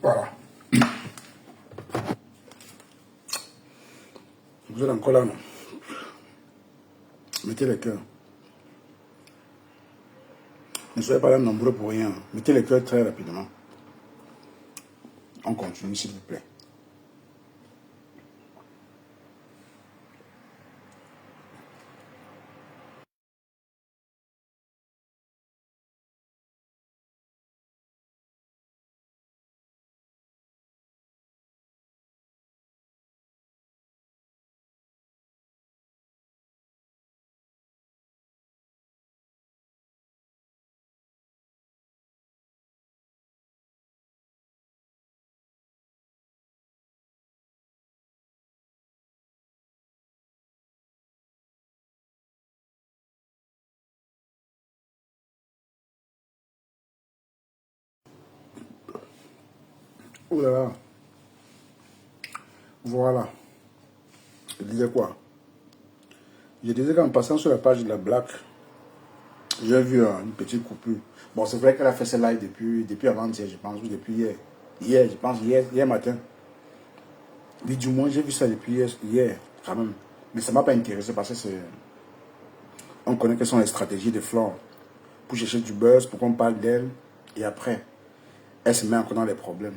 Voilà. Vous êtes encore là, non? Mettez les cœurs. Ne soyez pas là nombreux pour rien. Mettez les cœurs très rapidement. On continue, s'il vous plaît. Ouh là là. Voilà. Je disais quoi? Je disais qu'en passant sur la page de la Black, j'ai vu une petite coupure. Bon, c'est vrai qu'elle a fait ce live depuis avant-hier, je pense, ou depuis hier. Hier, je pense, hier matin. Mais du moins, j'ai vu ça depuis hier, quand même. Mais ça ne m'a pas intéressé parce que on connaît quelles sont les stratégies de Flore pour chercher du buzz, pour qu'on parle d'elle. Et après, elle se met encore dans les problèmes.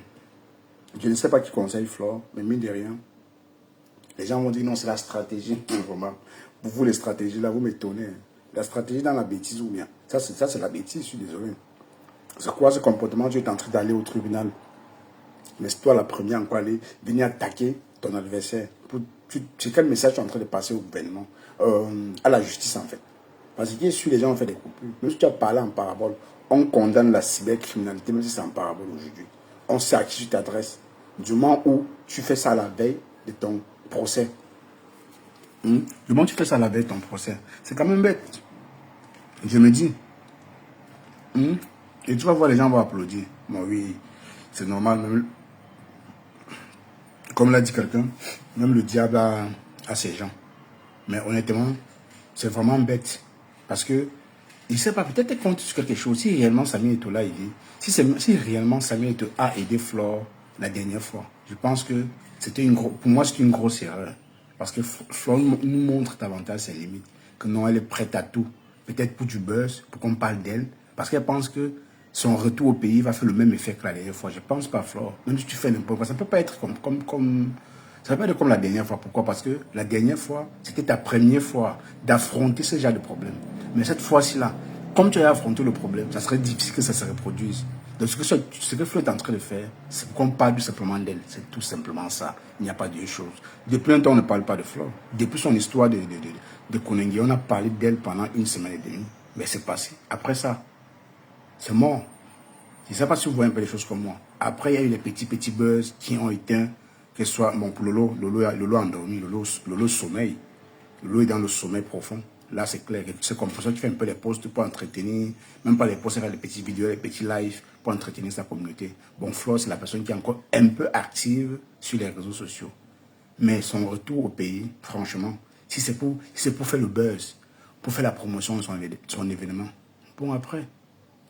Je ne sais pas qui conseille Flore, mais mine de rien, les gens vont dire non, c'est la stratégie. Vraiment. Pour vous, les stratégies, là, vous m'étonnez. La stratégie dans la bêtise ou bien. Ça, c'est la bêtise, je suis désolé. C'est quoi ce comportement? Tu es en train d'aller au tribunal. Mais c'est toi la première encore aller venir attaquer ton adversaire. C'est quel message tu es en train de passer au gouvernement, à la justice en fait? Parce que sur les gens ont fait des coupures. Même si tu as parlé en parabole, on condamne la cybercriminalité, même si c'est en parabole aujourd'hui. On sait à qui tu t'adresses. Du moment où tu fais ça la veille de ton procès. Du moment où tu fais ça la veille de ton procès. C'est quand même bête. Je me dis. Et tu vas voir les gens vont applaudir. Bon oui, c'est normal. Même, comme l'a dit quelqu'un, même le diable a ses gens. Mais honnêtement, c'est vraiment bête. Parce que, je ne sais pas, peut-être qu'il compte sur quelque chose. Si réellement Samuel Eto'o l'a aidé, si réellement Samuel Eto'o a aidé Flore la dernière fois, je pense que pour moi, c'est une grosse erreur. Parce que Flore nous montre davantage ses limites. Que non, elle est prête à tout. Peut-être pour du buzz, pour qu'on parle d'elle. Parce qu'elle pense que son retour au pays va faire le même effet que la dernière fois. Je ne pense pas, Flore. Même si tu fais n'importe quoi, ça ne peut pas être ça va pas être comme la dernière fois. Pourquoi? Parce que la dernière fois, c'était ta première fois d'affronter ce genre de problème. Mais cette fois-ci là, comme tu as affronté le problème, ça serait difficile que ça se reproduise. Donc ce que Flo est en train de faire, c'est qu'on parle tout simplement d'elle. C'est tout simplement ça. Il n'y a pas d'autre chose. Depuis un temps, on ne parle pas de Flo. Depuis son histoire de Konengi, on a parlé d'elle pendant une semaine et demie. Mais c'est passé. Après ça, c'est mort. Je ne sais pas si vous voyez un peu les choses comme moi. Après, il y a eu les petits buzz qui ont éteint, que ce soit, bon, pour Lolo a endormi, Lolo sommeil. Lolo est dans le sommeil profond. Là, c'est clair. C'est comme ça qu'il fait un peu les posts pour entretenir, même pas les posts, faire les petites vidéos, les petits lives pour entretenir sa communauté. Bon, Flo, c'est la personne qui est encore un peu active sur les réseaux sociaux. Mais son retour au pays, franchement, si c'est pour faire le buzz, pour faire la promotion de son événement, bon, après,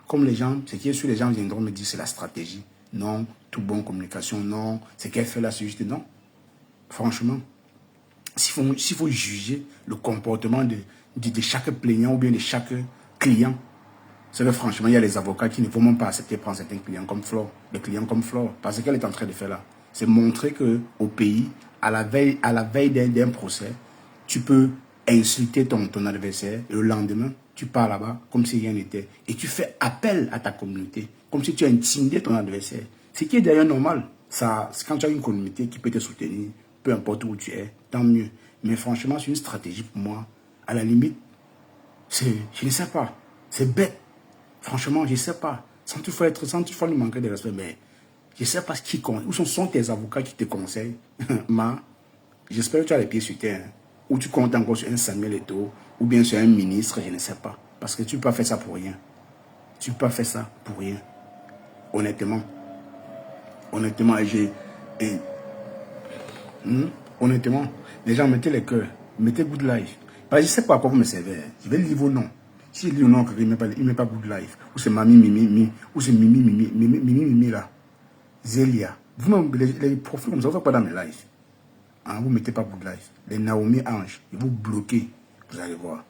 comme les gens, ce qui est sûr, les gens viendront me dire c'est la stratégie. Non, tout bon communication, non. Ce qu'elle fait là, c'est juste non. Franchement, s'il faut juger le comportement de chaque plaignant ou bien de chaque client, c'est que franchement, il y a les avocats qui ne vont même pas accepter de prendre certains clients comme Flore, des clients comme Flore. Parce qu'elle est en train de faire là, c'est montrer qu'au pays, à la veille d'un procès, tu peux insulter ton adversaire et le lendemain, tu pars là-bas comme si rien n'était. Et tu fais appel à ta communauté, comme si tu as intimidé ton adversaire. Ce qui est d'ailleurs normal. Ça, c'est quand tu as une communauté qui peut te soutenir, peu importe où tu es, tant mieux. Mais franchement, c'est une stratégie pour moi. À la limite, je ne sais pas. C'est bête. Franchement, je ne sais pas. Sans toutefois lui manquer de respect, mais je ne sais pas où sont tes avocats qui te conseillent. Ma, j'espère que tu as les pieds sur terre. Ou tu comptes encore sur un Samuel Eto'o, ou bien sur un ministre, je ne sais pas. Parce que tu ne peux pas faire ça pour rien. Tu ne peux pas faire ça pour rien. Honnêtement. Honnêtement, honnêtement, les gens, mettez les cœurs. Mettez good life. Parce que je ne sais pas à quoi vous me servez. Je vais lire vos noms. Si je lis le nom, il ne met pas good life. Ou c'est Mami Mimi, ou c'est Mimi Mimi là. Zélia. Vous-même, les profils comme ça, vous ne faites pas dans mes lives. Hein, vous ne mettez pas pour de live. Les Naomi Ange, ils vous bloquez. Vous allez voir.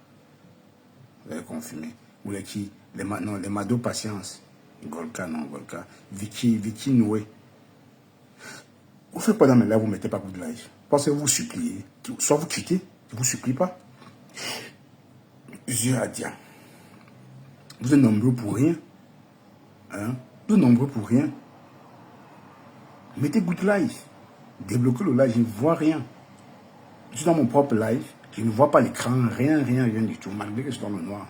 Vous allez confirmer. Ou les qui non, les Mado Patience. Golka, non, Golka. Vicky Noé. Vous ne faites pas dans mes lives, vous ne mettez pas pour de live. Parce que vous suppliez. Soit vous quittez, je ne vous supplie pas. Dieu a dit. Vous êtes nombreux pour rien. Hein? Vous êtes nombreux pour rien. Mettez good live. Débloquez le live, je ne vois rien. Je suis dans mon propre live, je ne vois pas l'écran, rien du tout, malgré que je suis dans le noir.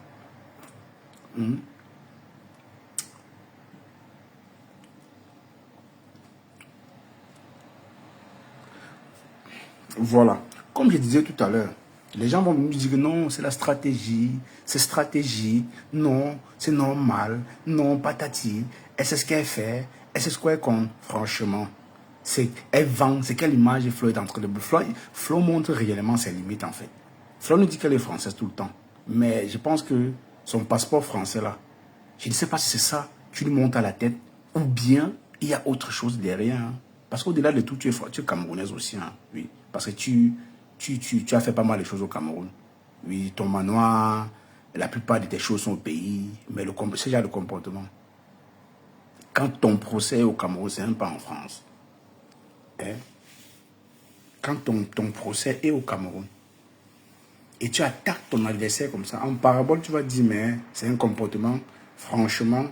Voilà. Comme je disais tout à l'heure, les gens vont nous dire que non, c'est la stratégie, c'est stratégie, non, c'est normal, non, patati, et c'est ce qu'elle fait, et c'est ce qu'elle compte, franchement. Elle vend, c'est quelle image Flo est en train de... Flo montre réellement ses limites en fait. Flo nous dit qu'elle est française tout le temps. Mais je pense que son passeport français là, je ne sais pas si c'est ça, tu lui montes à la tête, ou bien il y a autre chose derrière. Hein. Parce qu'au-delà de tout, tu es camerounaise aussi. Hein. Oui. Parce que tu as fait pas mal de choses au Cameroun. Oui, ton manoir, la plupart de tes choses sont au pays, mais ce genre de comportement. Quand ton procès est au Cameroun, c'est même pas en France. Hein? Quand ton procès est au Cameroun, et tu attaques ton adversaire comme ça, en parabole, tu vas dire, mais c'est un comportement, franchement,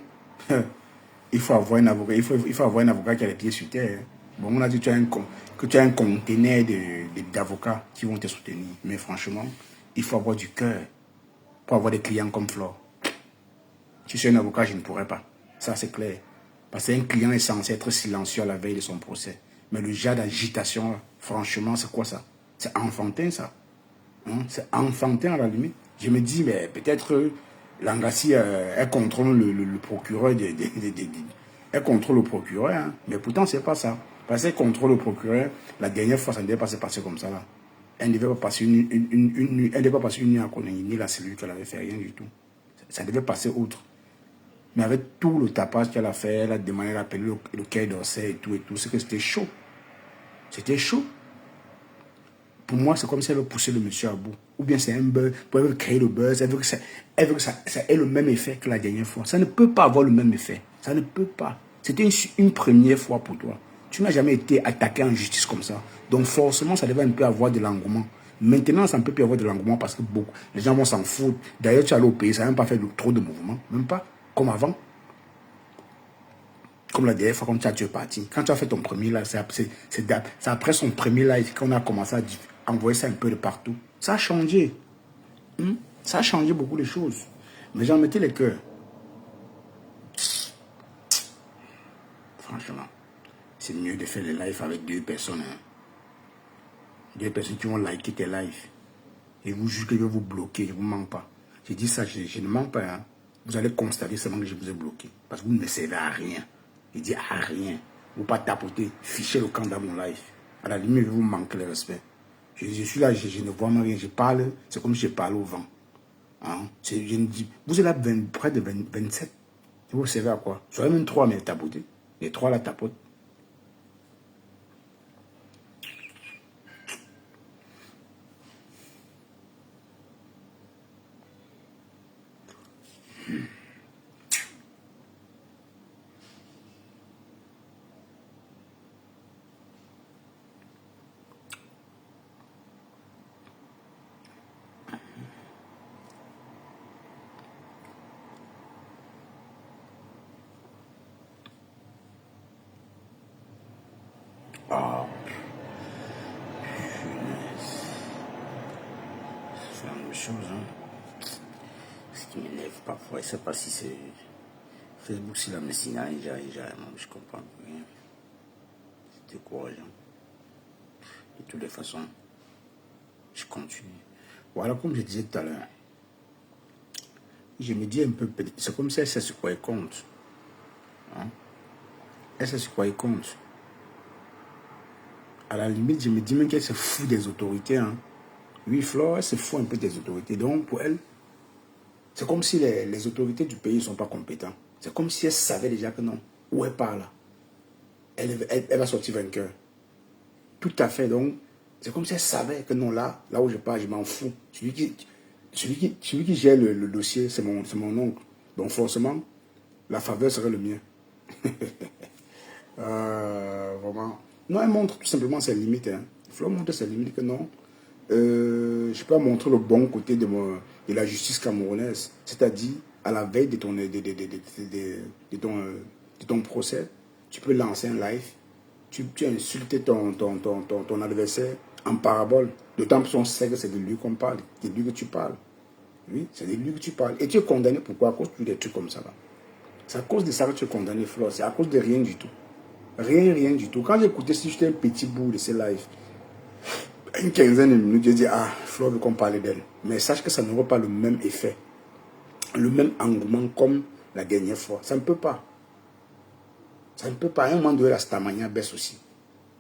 il faut avoir un avocat, il faut avoir un avocat qui a les pieds sur terre. Hein. Bon, on a dit que tu as un conteneur d'avocats qui vont te soutenir. Mais franchement, il faut avoir du cœur pour avoir des clients comme Flore. Si je suis un avocat, je ne pourrais pas. Ça, c'est clair. Parce qu'un client est censé être silencieux à la veille de son procès. Mais le genre d'agitation, franchement, c'est quoi ça? C'est enfantin, ça. Hein? C'est enfantin à la limite. Je me dis, mais peut-être Langassi, elle contrôle le procureur. Elle contrôle le procureur, hein? Mais pourtant, c'est pas ça. Parce qu'elle contrôle le procureur, la dernière fois, ça ne devait pas se passer comme ça. Là. Elle ne devait pas passer elle devait pas passer une nuit à Konongi, ni la cellule qu'elle avait fait, rien du tout. Ça devait passer autre. Mais avec tout le tapage qu'elle a fait, elle a demandé d'appeler le Quai d'Orsay et tout, c'est que c'était chaud. C'était chaud. Pour moi, c'est comme si elle veut pousser le monsieur à bout. Ou bien c'est un buzz, pour elle veut créer le buzz, elle veut que ça ait le même effet que la dernière fois. Ça ne peut pas avoir le même effet. Ça ne peut pas. C'était une première fois pour toi. Tu n'as jamais été attaqué en justice comme ça. Donc forcément, ça devait un peu avoir de l'engouement. Maintenant, ça ne peut plus avoir de l'engouement parce que les gens vont s'en foutre. D'ailleurs, tu es allé au pays, ça n'a même pas fait trop de mouvements. Même pas. Comme avant. Comme la dernière fois, quand tu es parti. Quand tu as fait ton premier live, c'est après son premier live qu'on a commencé à envoyer ça un peu de partout. Ça a changé. Ça a changé beaucoup de choses. Mais j'en mettais les cœurs. Franchement, c'est mieux de faire les lives avec 2 personnes. Hein. 2 personnes qui vont liker tes lives. Et vous jugez que je vais vous bloquer, je ne vous mens pas. J'ai dit ça, je ne mens pas. Hein. Vous allez constater seulement que je vous ai bloqué. Parce que vous ne me servez à rien. Je dis à rien. Vous ne pas tapoter, fichez le camp dans mon live. À la limite, je vous manque le respect. Je suis là, je ne vois rien. Je parle, c'est comme si je parle au vent. Hein? Je ne dis, vous êtes là près de 27. Vous servez à quoi? Soyez même 3, mais tapoter. Les 3 là tapotent. Ah, c'est la même chose. Hein. Ce qui m'énerve parfois, je ne sais pas si c'est Facebook, si la médecine, je comprends rien. C'est décourageant. De toutes les façons, je continue. Voilà, comme je disais tout à l'heure, je me dis un peu, c'est comme si elle sait ce quoi elle compte. Hein? Elle sait ce quoi elle compte. À la limite, je me dis même qu'elle se fout des autorités. Hein. Oui, Flore, elle se fout un peu des autorités. Donc, pour elle, c'est comme si les autorités du pays ne sont pas compétentes. C'est comme si elle savait déjà que non. Où elle part là. elle va sortir vainqueur. Tout à fait. Donc, c'est comme si elle savait que non, là où je pars, je m'en fous. Celui qui gère le dossier, c'est mon oncle. Donc, forcément, la faveur serait le mien. Vraiment. Non, elle montre tout simplement ses limites. Hein. Flo montre ses limites que non. Je peux montrer le bon côté de la justice camerounaise. C'est-à-dire, à la veille de ton procès, tu peux lancer un live. Tu insultes ton adversaire en parabole. D'autant plus on sait que c'est de lui qu'on parle. C'est de lui que tu parles. Oui, c'est de lui que tu parles. Et tu es condamné pourquoi? À cause de des trucs comme ça. Là. C'est à cause de ça que tu es condamné, Flo. C'est à cause de rien du tout. Rien du tout. Quand j'écoutais, si j'étais un petit bout de ces lives, une quinzaine de minutes, j'ai dit, ah, Flo veut qu'on parle d'elle. Mais sache que ça n'aura pas le même effet, le même engouement comme la dernière fois. Ça ne peut pas. Ça ne peut pas. À un moment donné, la stamania baisse aussi.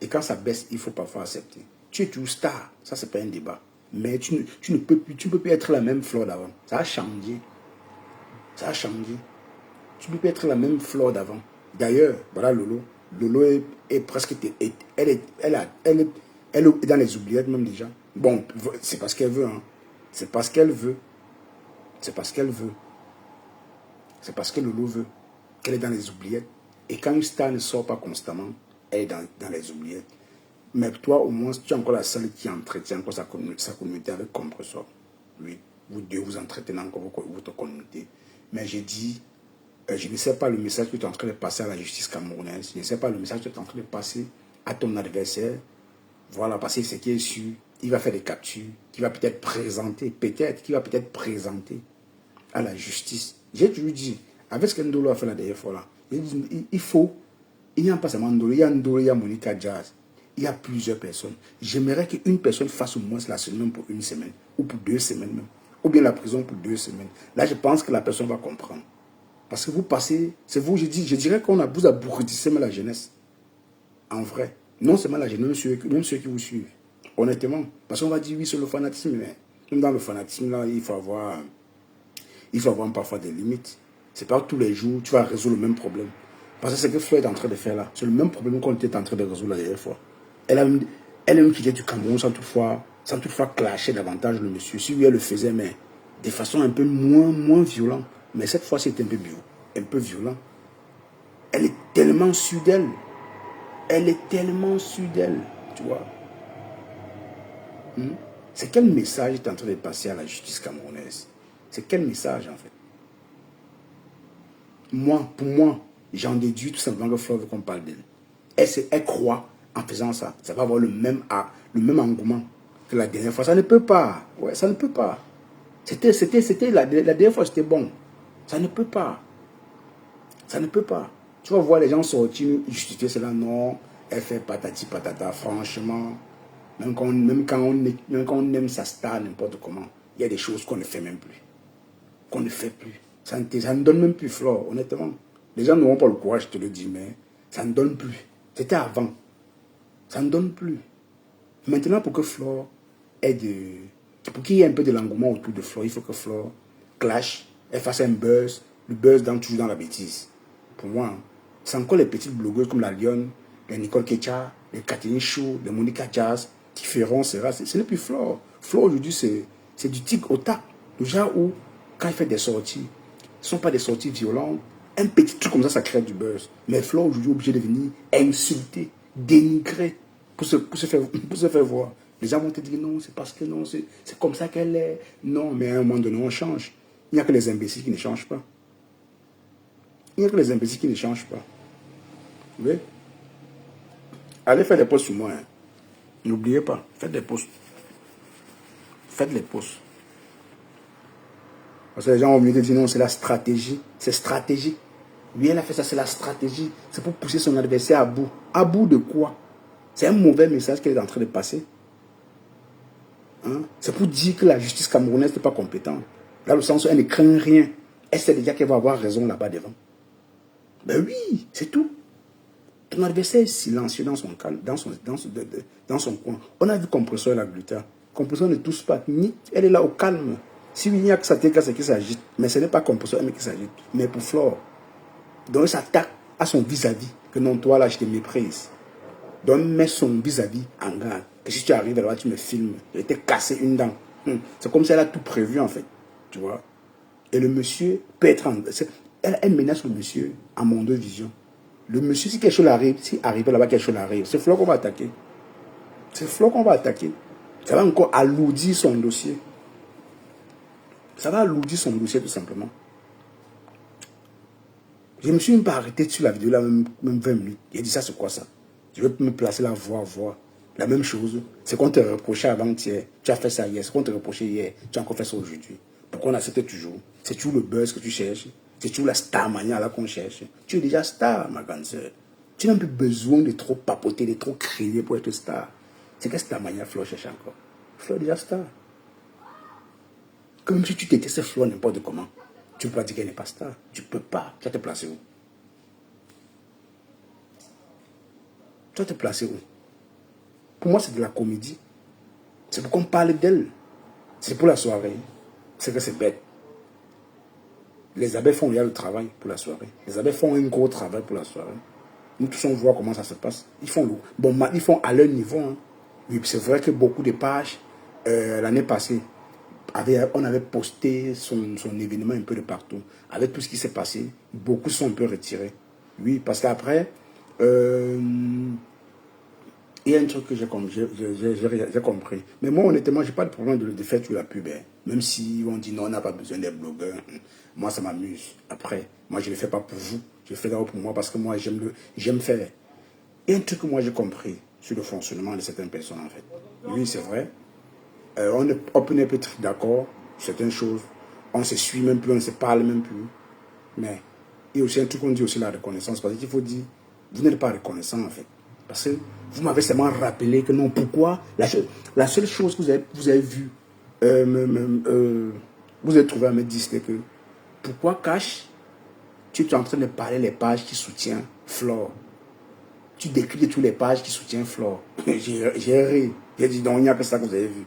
Et quand ça baisse, il faut parfois accepter. Tu es toujours star. Ça, c'est pas un débat. Mais tu ne peux plus être la même Flo d'avant. Ça a changé. Ça a changé. Tu ne peux plus être la même Flo d'avant. D'ailleurs, voilà Lolo. Lolo est presque... Elle est dans les oubliettes même déjà. Bon, c'est parce qu'elle veut. Hein. C'est parce qu'elle veut. C'est parce qu'elle veut. C'est parce que Lolo veut. Qu'elle est dans les oubliettes. Et quand une star ne sort pas constamment, elle est dans les oubliettes. Mais toi, au moins, tu es encore la seule qui entretient encore sa communauté avec Compressor. Oui, vous deux, vous entretenez encore votre communauté. Mais j'ai dit... je ne sais pas le message que tu es en train de passer à la justice camerounaise. Je ne sais pas le message que tu es en train de passer à ton adversaire. Voilà, parce que ce qui est sûr, il va faire des captures, qu'il va peut-être présenter à la justice. J'ai toujours dit, avec ce que Ndolo a fait la dernière fois là, il n'y a pas seulement Ndolo, il y a Ndolo, il y a Monica Jazz, il y a plusieurs personnes. J'aimerais qu'une personne fasse au moins la semaine pour une semaine, ou pour 2 semaines même, ou bien la prison pour 2 semaines. Là, je pense que la personne va comprendre. Parce que vous passez, c'est vous, je dirais qu'on vous aboutissez même la jeunesse. En vrai. Non seulement la jeunesse, même ceux qui vous suivent. Honnêtement. Parce qu'on va dire oui, c'est le fanatisme, mais même dans le fanatisme, là, il faut avoir parfois des limites. C'est pas tous les jours, tu vas résoudre le même problème. Parce que c'est ce que Floyd est en train de faire là. C'est le même problème qu'on était en train de résoudre la dernière fois. Elle a même quitté du Cameroun sans toutefois clasher davantage le monsieur. Si lui, elle le faisait, mais de façon un peu moins violente. Mais cette fois, c'était un peu violent. Elle est tellement sûre d'elle. Elle est tellement sûre d'elle. Tu vois. C'est quel message tu es en train de passer à la justice camerounaise? C'est quel message, en fait? Pour moi, j'en déduis tout simplement que Flo veut qu'on parle d'elle. Elle croit, en faisant ça, ça va avoir le même engouement que la dernière fois. Ça ne peut pas. Ouais, ça ne peut pas. La dernière fois, c'était bon. Ça ne peut pas. Ça ne peut pas. Tu vas voir les gens sortir justifier cela. Non, elle fait patati patata. Franchement, même quand on aime sa star n'importe comment, il y a des choses qu'on ne fait même plus. Qu'on ne fait plus. Ça ne donne même plus Flore, honnêtement. Les gens n'auront pas le courage, je te le dis, mais ça ne donne plus. C'était avant. Ça ne donne plus. Maintenant, pour que Flore pour qu'il y ait un peu de l'engouement autour de Flore, il faut que Flore clash, elle fasse un buzz, le buzz toujours dans la bêtise. Pour moi, c'est encore les petites blogueuses comme la Lyon, les Nicole Kecha, les Catherine Chou, les Monica Jazz, qui feront cela. Ce n'est plus Flore. Flore, aujourd'hui, c'est du tic au tac. Le genre où, quand il fait des sorties, ce ne sont pas des sorties violentes. Un petit truc comme ça crée du buzz. Mais Flore, aujourd'hui, est obligé de venir insulter, dénigrer, pour se faire voir. Les gens vont te dire non, c'est parce que non, c'est comme ça qu'elle est. Non, mais à un moment donné, on change. Il n'y a que les imbéciles qui ne changent pas. Il n'y a que les imbéciles qui ne changent pas. Vous voyez? Allez faire des posts sur moi. Hein. N'oubliez pas, faites des posts. Faites les posts. Parce que les gens vont venir te dire non, c'est la stratégie. C'est stratégique. Lui, elle a fait ça, c'est la stratégie. C'est pour pousser son adversaire à bout. À bout de quoi? C'est un mauvais message qu'elle est en train de passer. Hein? C'est pour dire que la justice camerounaise n'est pas compétente. Dans le sens où elle ne craint rien. Elle sait déjà qu'elle va avoir raison là-bas devant. Ben oui, c'est tout. Ton adversaire est silencieux dans son calme, dans son coin. On a vu Compressor et la Gluta. Compressor ne touche pas. Elle est là au calme. Si il n'y a que sa tête, c'est qui s'agite. Mais ce n'est pas Compressor qui s'agite. Mais pour Flore. Donc elle s'attaque à son vis-à-vis. Que non, toi là, je te méprise. Donc, mets son vis-à-vis en garde. Que si tu arrives là-bas, tu me filmes. Il était cassé une dent. C'est comme si elle a tout prévu, en fait. Tu vois. Et le monsieur peut être elle menace le monsieur en mon de vision. Le monsieur, si quelque chose arrive, si arrive là-bas, quelque chose arrive, c'est Flo qu'on va attaquer. C'est Flo qu'on va attaquer. Ça va encore alourdir son dossier. Ça va alourdir son dossier, tout simplement. Je me suis même pas arrêté sur la vidéo là, même 20 minutes. J'ai dit ça, c'est quoi ça? Je vais me placer là, voir. La même chose. C'est qu'on te reprochait avant-hier. Tu as fait ça hier. C'est qu'on te reprochait hier. Tu as encore fait ça aujourd'hui. Pourquoi on accepte toujours? C'est toujours le buzz que tu cherches. C'est toujours la star mania là qu'on cherche. Tu es déjà star, ma grande soeur. Tu n'as plus besoin de trop papoter, de trop crier pour être star. C'est que star mania Flo cherche encore. Flo est déjà star. Comme si tu détestais Flo n'importe comment. Tu ne peux pas dire qu'elle n'est pas star. Tu ne peux pas. Tu vas te placer où? Tu vas te placer où? Pour moi, c'est de la comédie. C'est pour qu'on parle d'elle. C'est pour la soirée. C'est que c'est bête. Les abeilles font le travail pour la soirée. Les abeilles font un gros travail pour la soirée. Nous tous on voit comment ça se passe. Ils font ils font à leur niveau. Hein. Oui, c'est vrai que beaucoup de pages, l'année passée, on avait posté son événement un peu de partout. Avec tout ce qui s'est passé, beaucoup sont un peu retirés. Oui, parce qu'après, il y a un truc que j'ai compris. Mais moi, honnêtement, je n'ai pas de problème de faire sur la pub. Hein. Même si on dit non, on n'a pas besoin des blogueurs. Moi, ça m'amuse. Après, moi, je ne le fais pas pour vous. Je le fais d'abord pour moi parce que moi, j'aime faire. Il y a un truc que moi, j'ai compris sur le fonctionnement de certaines personnes, en fait. Oui, c'est vrai. On peut être d'accord sur certaines choses. On ne se suit même plus, on ne se parle même plus. Mais il y a aussi un truc qu'on dit aussi, la reconnaissance. Parce qu'il faut dire, vous n'êtes pas reconnaissant, en fait. Parce que vous m'avez seulement rappelé que non, pourquoi la seule chose que vous avez vue, vous avez trouvé à me dire, c'était que pourquoi Cash, tu es en train de parler les pages qui soutiennent Flore. Tu décris toutes les pages qui soutiennent Flore. J'ai ri. J'ai dit, non, il n'y a que ça que vous avez vu.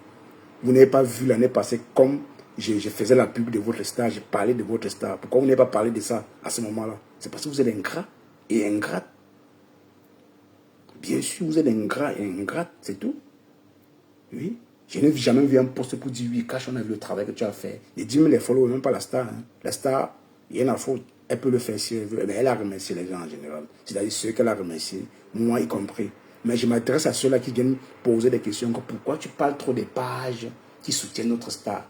Vous n'avez pas vu l'année passée comme je faisais la pub de votre star, j'ai parlé de votre star. Pourquoi vous n'avez pas parlé de ça à ce moment-là? C'est parce que vous êtes ingrat et ingrate. Bien sûr, vous êtes ingrat et ingrate, c'est tout. Oui. Je n'ai jamais vu un poste pour dire oui, Cash, on a vu le travail que tu as fait. Et dis-moi les follow, même pas la star. Hein. La star, il y a une faute. Elle peut le faire si elle veut. Mais elle a remercié les gens en général. C'est-à-dire ceux qu'elle a remerciés, moi y compris. Mais je m'intéresse à ceux-là qui viennent poser des questions. Pourquoi tu parles trop des pages qui soutiennent notre star?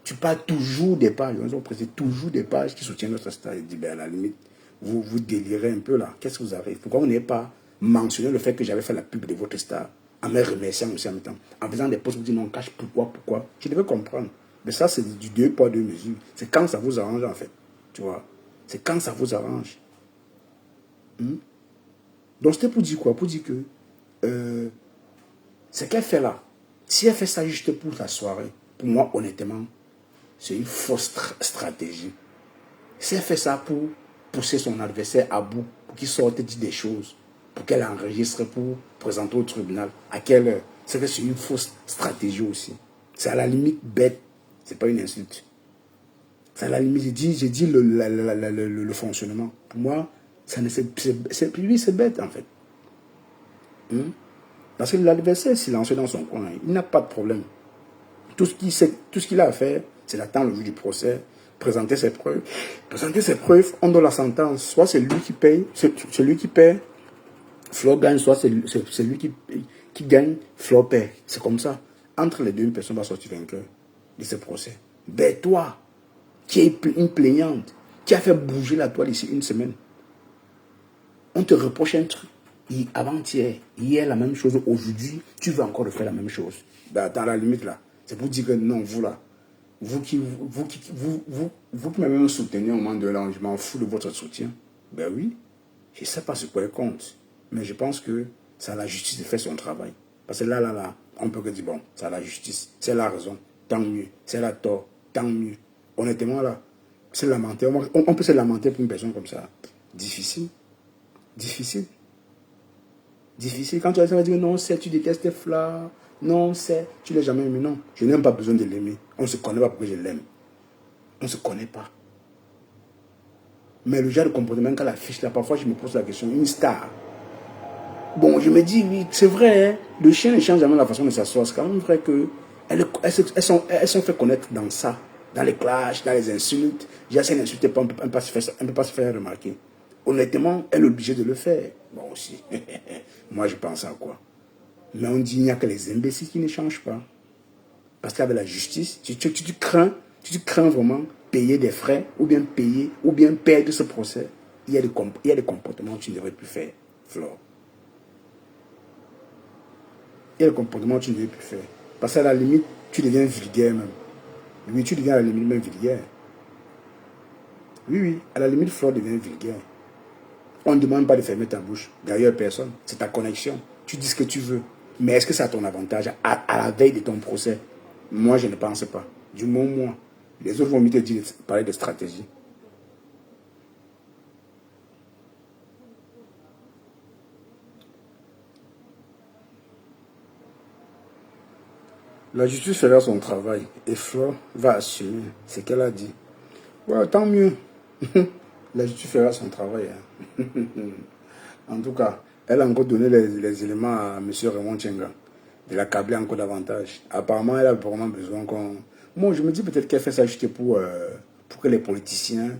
Tu parles toujours des pages. On présente toujours des pages qui soutiennent notre star. Je dis, ben à la limite, vous délirez un peu là. Qu'est-ce que vous avez? Pourquoi vous n'avez pas mentionné le fait que j'avais fait la pub de votre star en me remerciant aussi en même temps? En faisant des posts, vous dites non, Cash, pourquoi? Je devais comprendre. Mais ça, c'est du 2 poids 2 mesures. C'est quand ça vous arrange en fait. Tu vois? C'est quand ça vous arrange. Donc c'était pour dire quoi? Pour dire que ce qu'elle fait là, si elle fait ça juste pour la soirée, pour moi, honnêtement, c'est une fausse stratégie. Si elle fait ça pour pousser son adversaire à bout, pour qu'il sorte dire des choses, pour qu'elle enregistre pour présenter au tribunal, à quelle heure? C'est que c'est une fausse stratégie aussi. C'est à la limite bête. C'est pas une insulte. C'est à la limite, j'ai dit le fonctionnement. Pour moi, c'est bête en fait. Parce que l'adversaire est silencieux dans son coin. Il n'a pas de problème. Tout ce qu'il a à faire, c'est d'attendre le jour du procès, présenter ses preuves. Présenter ses preuves, on donne la sentence. Soit c'est lui qui paye, c'est lui qui paie, Flo gagne, soit c'est lui qui gagne, Flo perd. C'est comme ça. Entre les deux, une personne va sortir vainqueur de ce procès. Ben toi, qui es une plaignante, qui a fait bouger la toile ici une semaine, on te reproche un truc. Avant-hier, hier la même chose, aujourd'hui, tu veux encore faire la même chose. Dans la limite là. C'est pour dire que non, vous là, vous qui m'avez même soutenu au moment de là, je m'en fous de votre soutien. Ben oui, je ne sais pas ce quoi compte. Mais je pense que c'est à la justice de faire son travail. Parce que là, on peut que dire, bon, c'est à la justice, c'est la raison, tant mieux. C'est la tort, tant mieux. Honnêtement là, c'est lamenter. On peut se lamenter pour une personne comme ça. Difficile. Difficile. Difficile. Quand tu vas dire non, c'est tu détestes Fla, non, c'est tu l'as jamais aimé. Non, je n'ai même pas besoin de l'aimer. On ne se connaît pas pourquoi je l'aime. On ne se connaît pas. Mais le genre de comportement qu'elle affiche là, parfois je me pose la question, une star. Bon, je me dis, oui, c'est vrai, hein, le chien ne change jamais la façon de s'asseoir. C'est quand même vrai que elles sont fait connaître dans ça, dans les clashs, dans les insultes. J'essaie d'insulter, on ne peut pas se faire remarquer. Honnêtement, elle est obligée de le faire. Moi aussi. Moi, je pense à quoi? Mais on dit, il n'y a que les imbéciles qui ne changent pas. Parce qu'avec la justice, tu crains vraiment payer des frais, ou bien perdre ce procès. Il y a des comportements que tu ne devrais plus faire, Flore. Il y a des comportements que tu ne devrais plus faire. Parce qu'à la limite, tu deviens vulgaire même. Oui, tu deviens à la limite même vulgaire. Oui, à la limite, Flore devient vulgaire. On ne demande pas de fermer ta bouche. D'ailleurs, personne. C'est ta connexion. Tu dis ce que tu veux. Mais est-ce que c'est à ton avantage à la veille de ton procès? Moi, je ne pense pas. Du moins, moi. Les autres vont mieux te dire, parler de stratégie. La justice fera son travail et Flore va assumer ce qu'elle a dit. Ouais, tant mieux. La justice fera son travail. Hein. En tout cas, elle a encore donné les éléments à M. Raymond Tchenga. De l'accabler encore davantage. Apparemment, elle a vraiment besoin qu'on... Moi, je me dis peut-être qu'elle fait ça juste pour que les politiciens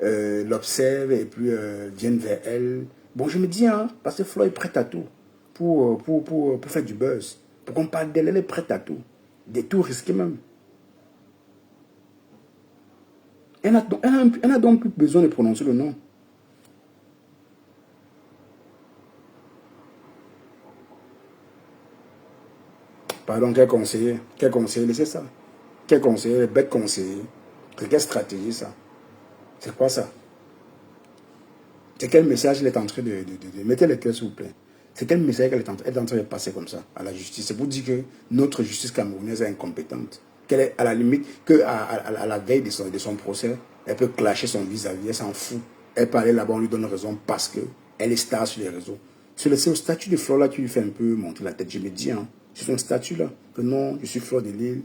l'observent et puis viennent vers elle. Bon, je me dis, hein, parce que Flore est prête à tout pour faire du buzz. Pour qu'on parle d'elle, elle est prête à tout. Des tout risqués même. Elle n'a donc plus besoin de prononcer le nom. Pardon, quel conseiller? Quel conseiller, c'est ça? Quel conseiller? Bête conseiller. Quelle stratégie ça? C'est quoi ça? C'est quel message elle est en train de mettez le cœur s'il vous plaît. C'est quel message elle est en train de passer comme ça à la justice? C'est pour dire que notre justice camerounaise est incompétente. Qu'elle est à la limite, qu'à la veille de son procès, elle peut clasher son vis-à-vis, elle s'en fout. Elle peut aller là-bas, on lui donne raison parce qu'elle est star sur les réseaux. C'est au statut de Flore là qui lui fait un peu monter la tête. Je me dis, hein, c'est son statut là, que non, je suis Flore de Lille,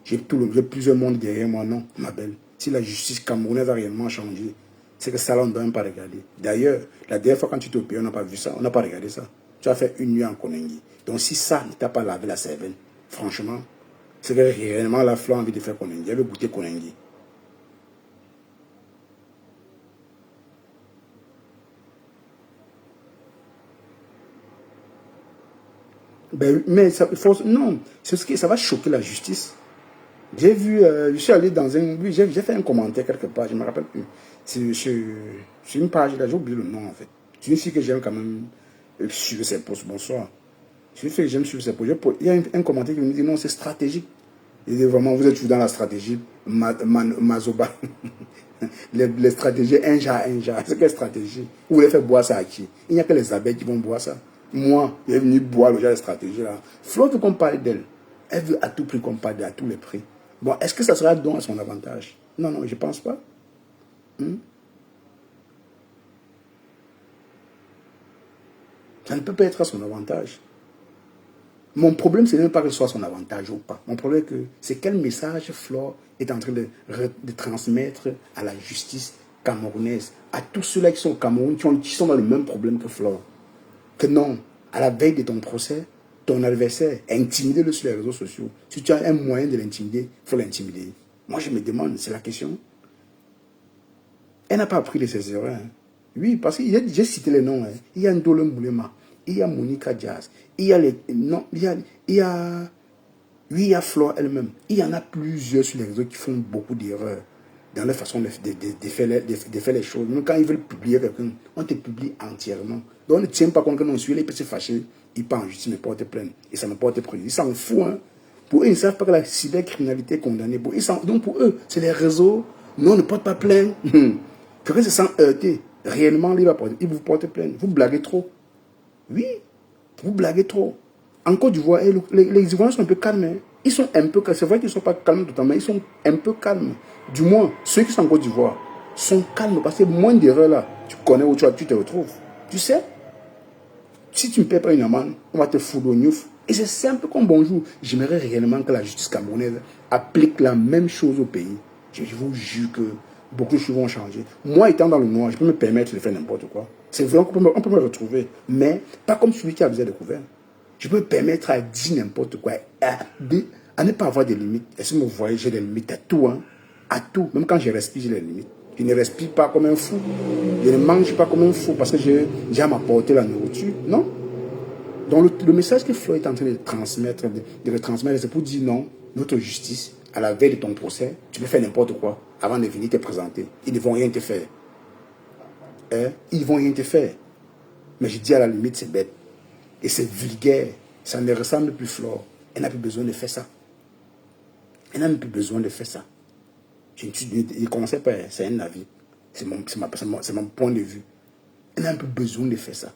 j'ai plusieurs mondes derrière moi. Non, ma belle. Si la justice camerounaise a réellement changé, c'est que ça là, on ne doit même pas regarder. D'ailleurs, la dernière fois quand tu t'es opéré, on n'a pas vu ça, on n'a pas regardé ça. Tu as fait une nuit en Konengi. Donc si ça ne t'a pas lavé la cervelle, franchement, c'est que réellement la Flore a envie de faire Konengi. Elle veut goûter Konengi. Ben, mais ça, non, c'est ce qui ça va choquer la justice. J'ai vu, je suis allé dans un... Oui, j'ai fait un commentaire quelque part, je ne me rappelle plus. C'est une page, là, j'ai oublié le nom en fait. C'est une fille que j'aime quand même suivre ses posts. Bonsoir. C'est une fille que j'aime suivre ses posts. Il y a un commentaire qui me dit non, c'est stratégique. Il dit vraiment, vous êtes toujours dans la stratégie Mazoba. les stratégies un jar. C'est quelle stratégie? Vous voulez faire boire ça à qui? Il n'y a que les abeilles qui vont boire ça. Moi, il est venu boire le genre de stratégie là. Flore veut qu'on parle d'elle. Elle veut à tout prix qu'on parle d'elle, à tous les prix. Bon, est-ce que ça sera donc à son avantage? Non, je ne pense pas. Ça ne peut pas être à son avantage. Mon problème, ce n'est pas que ce soit son avantage ou pas. Mon problème, c'est quel message Flore est en train de transmettre à la justice camerounaise, à tous ceux-là qui sont au Cameroun, qui sont dans le même problème que Flore. Que non, à la veille de ton procès, ton adversaire, intimidez-le sur les réseaux sociaux. Si tu as un moyen de l'intimider, il faut l'intimider. Moi, je me demande, c'est la question. Elle n'a pas appris de ses erreurs. Hein. Oui, parce que j'ai cité les noms. Hein. Il y a Ndolo Moulema, il y a Monica Diaz, il y a les... Non, il y a Flore elle-même. Il y en a plusieurs sur les réseaux qui font beaucoup d'erreurs dans leur façon de faire les choses. Même quand ils veulent publier quelqu'un, on te publie entièrement. Donc on ne tient pas compte que non, celui-là, il peut se fâcher, il part en justice, me porte plainte. Et ça me porte préjudice. Ils s'en foutent. Hein. Pour eux, ils ne savent pas que la cybercriminalité est condamnée. Donc pour eux, c'est les réseaux. Non, on ne porte pas plainte. Quelqu'un se sent heurté. Réellement, il vous porte plainte. Vous blaguez trop. Oui, vous blaguez trop. En Côte d'Ivoire, les Ivoiriens sont un peu calmes. Hein. Ils sont un peu calmes. C'est vrai qu'ils ne sont pas calmes totalement, mais ils sont un peu calmes. Du moins, ceux qui sont en Côte d'Ivoire sont calmes parce que moins d'erreurs là, tu connais où tu te retrouves. Tu sais, si tu ne paies pas une amende, on va te foutre au gnouf. Et c'est simple comme bonjour. J'aimerais réellement que la justice camerounaise applique la même chose au pays. Je vous jure que beaucoup de choses vont changer. Moi, étant dans le noir, je peux me permettre de faire n'importe quoi. C'est vrai qu'on peut me retrouver, mais pas comme celui qui a déjà découvert. Je peux me permettre à dire n'importe quoi, à ne pas avoir de limites. Est-ce que vous voyez, j'ai des limites à tout, hein? À tout. Même quand je respire, j'ai des limites. Je ne respire pas comme un fou. Je ne mange pas comme un fou parce que j'ai à m'apporter la nourriture. Non. Donc le message que Floyd est en train de transmettre, de retransmettre, c'est pour dire non, notre justice, à la veille de ton procès, tu peux faire n'importe quoi avant de venir te présenter. Ils ne vont rien te faire. Hein? Ils ne vont rien te faire. Mais je dis à la limite, c'est bête. Et c'est vulgaire. Ça ne ressemble plus Flore. Elle n'a plus besoin de faire ça. Elle n'a même plus besoin de faire ça. Je ne commençais pas, c'est un avis. C'est mon point de vue. Elle n'a même plus besoin de faire ça.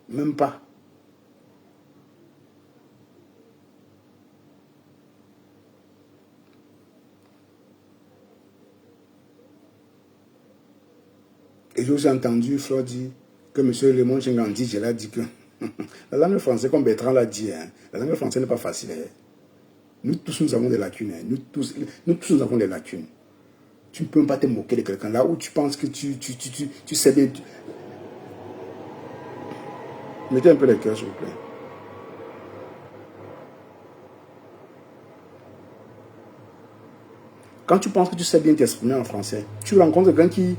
Même pas. Et j'ai aussi entendu Flore dire que M. Raymond Chengandi, je l'ai dit que la langue française, comme Bertrand l'a dit, hein, la langue française n'est pas facile. Hein. Nous tous, nous avons des lacunes. Hein. Nous tous, nous avons des lacunes. Tu ne peux pas te moquer de quelqu'un. Là où tu penses que tu sais bien. Mettez un peu les cœurs, s'il vous plaît. Quand tu penses que tu sais bien t'exprimer en français, tu rencontres quelqu'un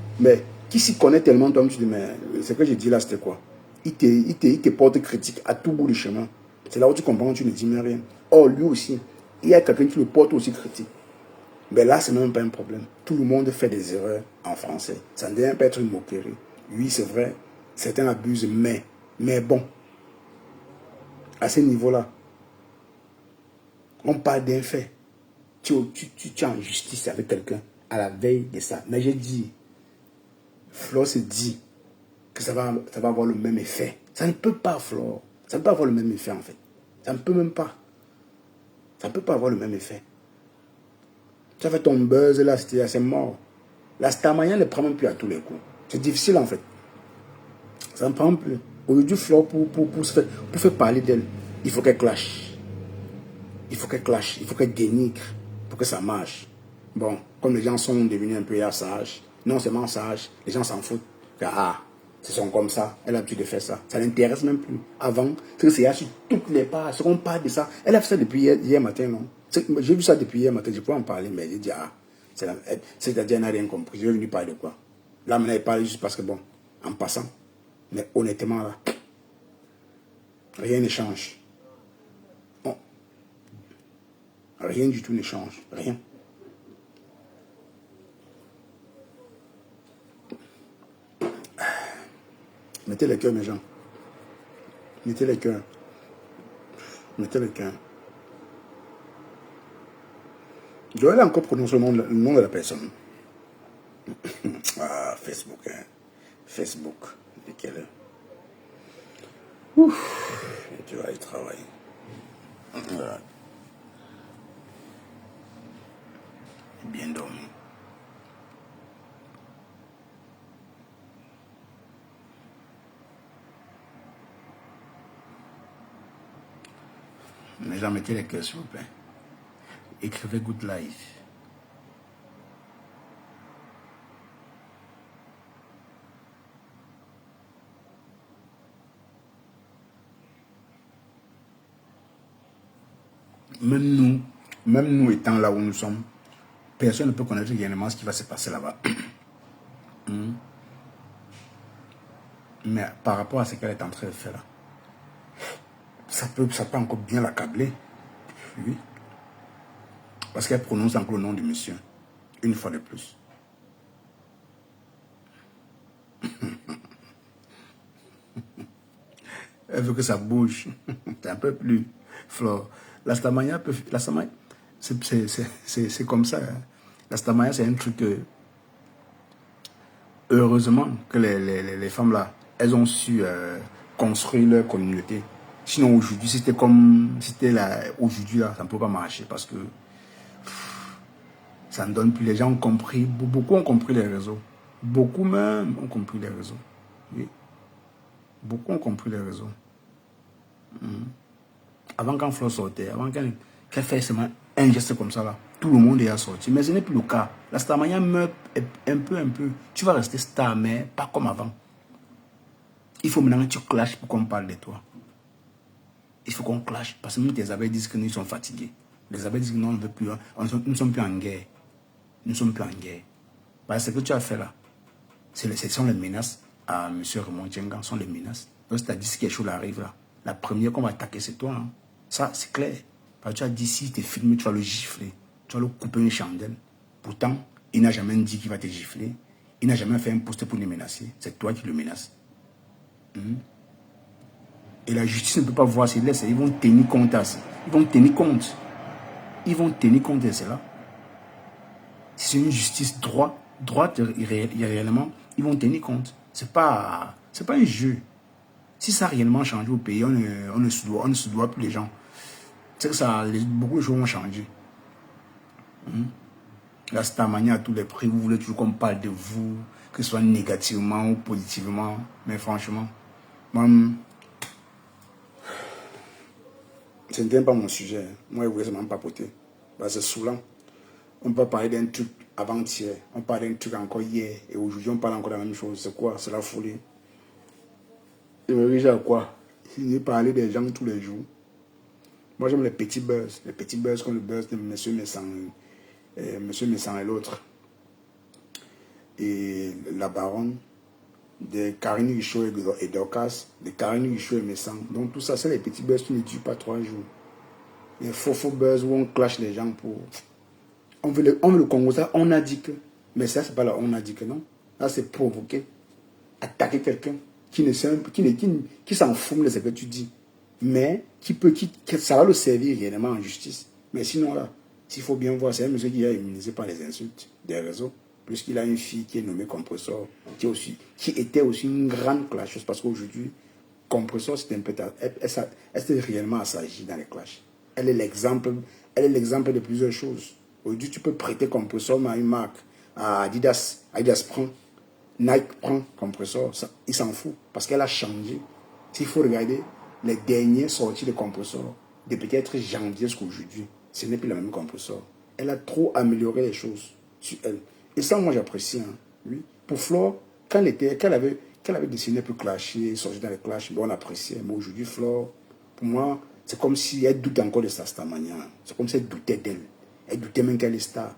qui s'y connaît tellement, toi, tu dis, mais ce que j'ai dit là, c'était quoi? Il te porte critique à tout bout du chemin. C'est là où tu comprends, tu ne dis même rien. Or, lui aussi, il y a quelqu'un qui le porte aussi critique. Mais là, c'est même pas un problème. Tout le monde fait des erreurs en français. Ça ne devient pas être une moquerie. Oui, c'est vrai, certains abusent, mais bon, à ce niveau-là, on parle d'un fait. Tu es en justice avec quelqu'un à la veille de ça. Mais j'ai dit, Flore se dit que ça va avoir le même effet. Ça ne peut pas, Flore. Ça ne peut pas avoir le même effet, en fait. Ça ne peut même pas. Ça ne peut pas avoir le même effet. Tu as fait ton buzz là, c'est mort. La Starmania ne prend même plus à tous les coups. C'est difficile, en fait. Ça ne prend plus. Aujourd'hui, Flore, pour faire parler d'elle, il faut qu'elle clash. Il faut qu'elle clash. Il faut qu'elle dénigre pour que ça marche. Bon, comme les gens sont devenus un peu sages, non seulement sages, les gens s'en foutent. Ah, ce sont comme ça, elle a l'habitude de faire ça. Ça n'intéresse même plus. Avant, c'est sur toutes les pages, on parle de ça. Elle a fait ça depuis hier matin, non? J'ai vu ça depuis hier matin, je peux en parler, mais j'ai dit, ah, c'est-à-dire, elle n'a rien compris. Je vais venir parler de quoi? Là, maintenant, elle parle juste parce que, bon, en passant. Mais honnêtement, là, rien ne change. Bon, rien du tout ne change. Rien. Mettez les cœurs, mes gens. Mettez les cœurs. Mettez les cœurs. Joël a encore prononcé le nom de la personne. Ah, Facebook. Hein. Facebook. Nickel. Ouf. Et tu vas y travailler. Voilà. Bien dormi. Mais j'en mettez les cœurs, s'il vous plaît. Écrivez Good Life. Même nous étant là où nous sommes, personne ne peut connaître réellement ce qui va se passer là-bas. Mais par rapport à ce qu'elle est en train de faire là, ça peut encore bien l'accabler. Oui. Parce qu'elle prononce encore le nom du monsieur. Une fois de plus. Elle veut que ça bouge. C'est un peu plus Flore. La Starmania, c'est comme ça. Hein. La Starmania, c'est un truc que, heureusement que les femmes là, elles ont su construire leur communauté. Sinon aujourd'hui, c'était là, aujourd'hui là, ça ne peut pas marcher parce que ça ne donne plus. Les gens ont compris, beaucoup ont compris les réseaux. Beaucoup même ont compris les réseaux. Oui. Beaucoup ont compris les réseaux. Avant quand Flore sortait, avant qu'elle fasse seulement un geste comme ça là, Tout le monde est sorti. Mais ce n'est plus le cas. La Starmania meurt un peu. Tu vas rester star, mais pas comme avant. Il faut maintenant que tu clashes pour qu'on parle de toi. Il faut qu'on clash. Parce que même tes abeilles disent que nous sommes fatigués. Les abeilles disent que non, on ne veut plus. Nous ne sommes plus en guerre. Nous ne sommes plus en guerre. Parce que ce que tu as fait là, ce sont les menaces à M. Raymond Tchengan, sont les menaces. Donc, c'est-à-dire si quelque chose arrive là, la première qu'on va attaquer, c'est toi. Hein. Ça, c'est clair. Parce que tu as dit, si tu es filmé, tu vas le gifler. Tu vas le couper une chandelle. Pourtant, il n'a jamais dit qu'il va te gifler. Il n'a jamais fait un poste pour le menacer. C'est toi qui le menaces. Et la justice ne peut pas voir ses laisses. Ils vont tenir compte à ça. Ils vont tenir compte. Ils vont tenir compte de cela. Si c'est une justice droite, réellement, ils vont tenir compte. C'est pas un jeu. Si ça a réellement changé au pays, on ne se doit plus les gens. C'est que ça, beaucoup de choses ont changé. La Starmania à tous les prix, vous voulez toujours qu'on parle de vous, que ce soit négativement ou positivement. Mais franchement, moi, ce n'était pas mon sujet. Moi, je voulais seulement papoter. C'est saoulant. On peut parler d'un truc avant-hier, on parle d'un truc encore hier, et aujourd'hui on parle encore de la même chose. C'est quoi? C'est la folie. Je me réjouis à quoi? Il parler des gens tous les jours. Moi j'aime les petits buzz comme le buzz de M. Messan et l'autre. Et la baronne, de Karine Richaud et Dorcas, de Karine Richaud et Messan. Donc tout ça, c'est les petits buzz qui ne durent pas 3 jours. Les faux buzz où on clash les gens pour... On veut le Congo, ça, on a dit que. Mais ça, c'est pas là, on a dit que non. Là, c'est provoquer. Attaquer quelqu'un qui s'en fout de ce que tu dis. Mais ça va le servir réellement en justice. Mais sinon, là, s'il faut bien voir, c'est un monsieur qui est immunisé par les insultes des réseaux. Puisqu'il a une fille qui est nommée Compressor, qui était aussi une grande clasheuse. Parce qu'aujourd'hui, Compressor, c'est un peu... Elle s'est réellement assagie dans les clashs. Elle est l'exemple de plusieurs choses. Aujourd'hui, tu peux prêter Compressor à une marque, à Adidas. Adidas prend, Nike prend Compressor. Il s'en fout parce qu'elle a changé. S'il faut regarder les dernières sorties de Compressor, de peut-être janvier jusqu'aujourd'hui, ce n'est plus la même Compressor. Elle a trop amélioré les choses sur elle. Et ça, moi, j'apprécie. Hein. Oui. Pour Flore, qu'elle avait dessiné pour clasher, sortir dans les clashs, on appréciait. Mais aujourd'hui, Flore, pour moi, c'est comme si elle doute encore de sa Starmania. C'est comme si elle doutait d'elle. Elle doutait même qu'elle est star.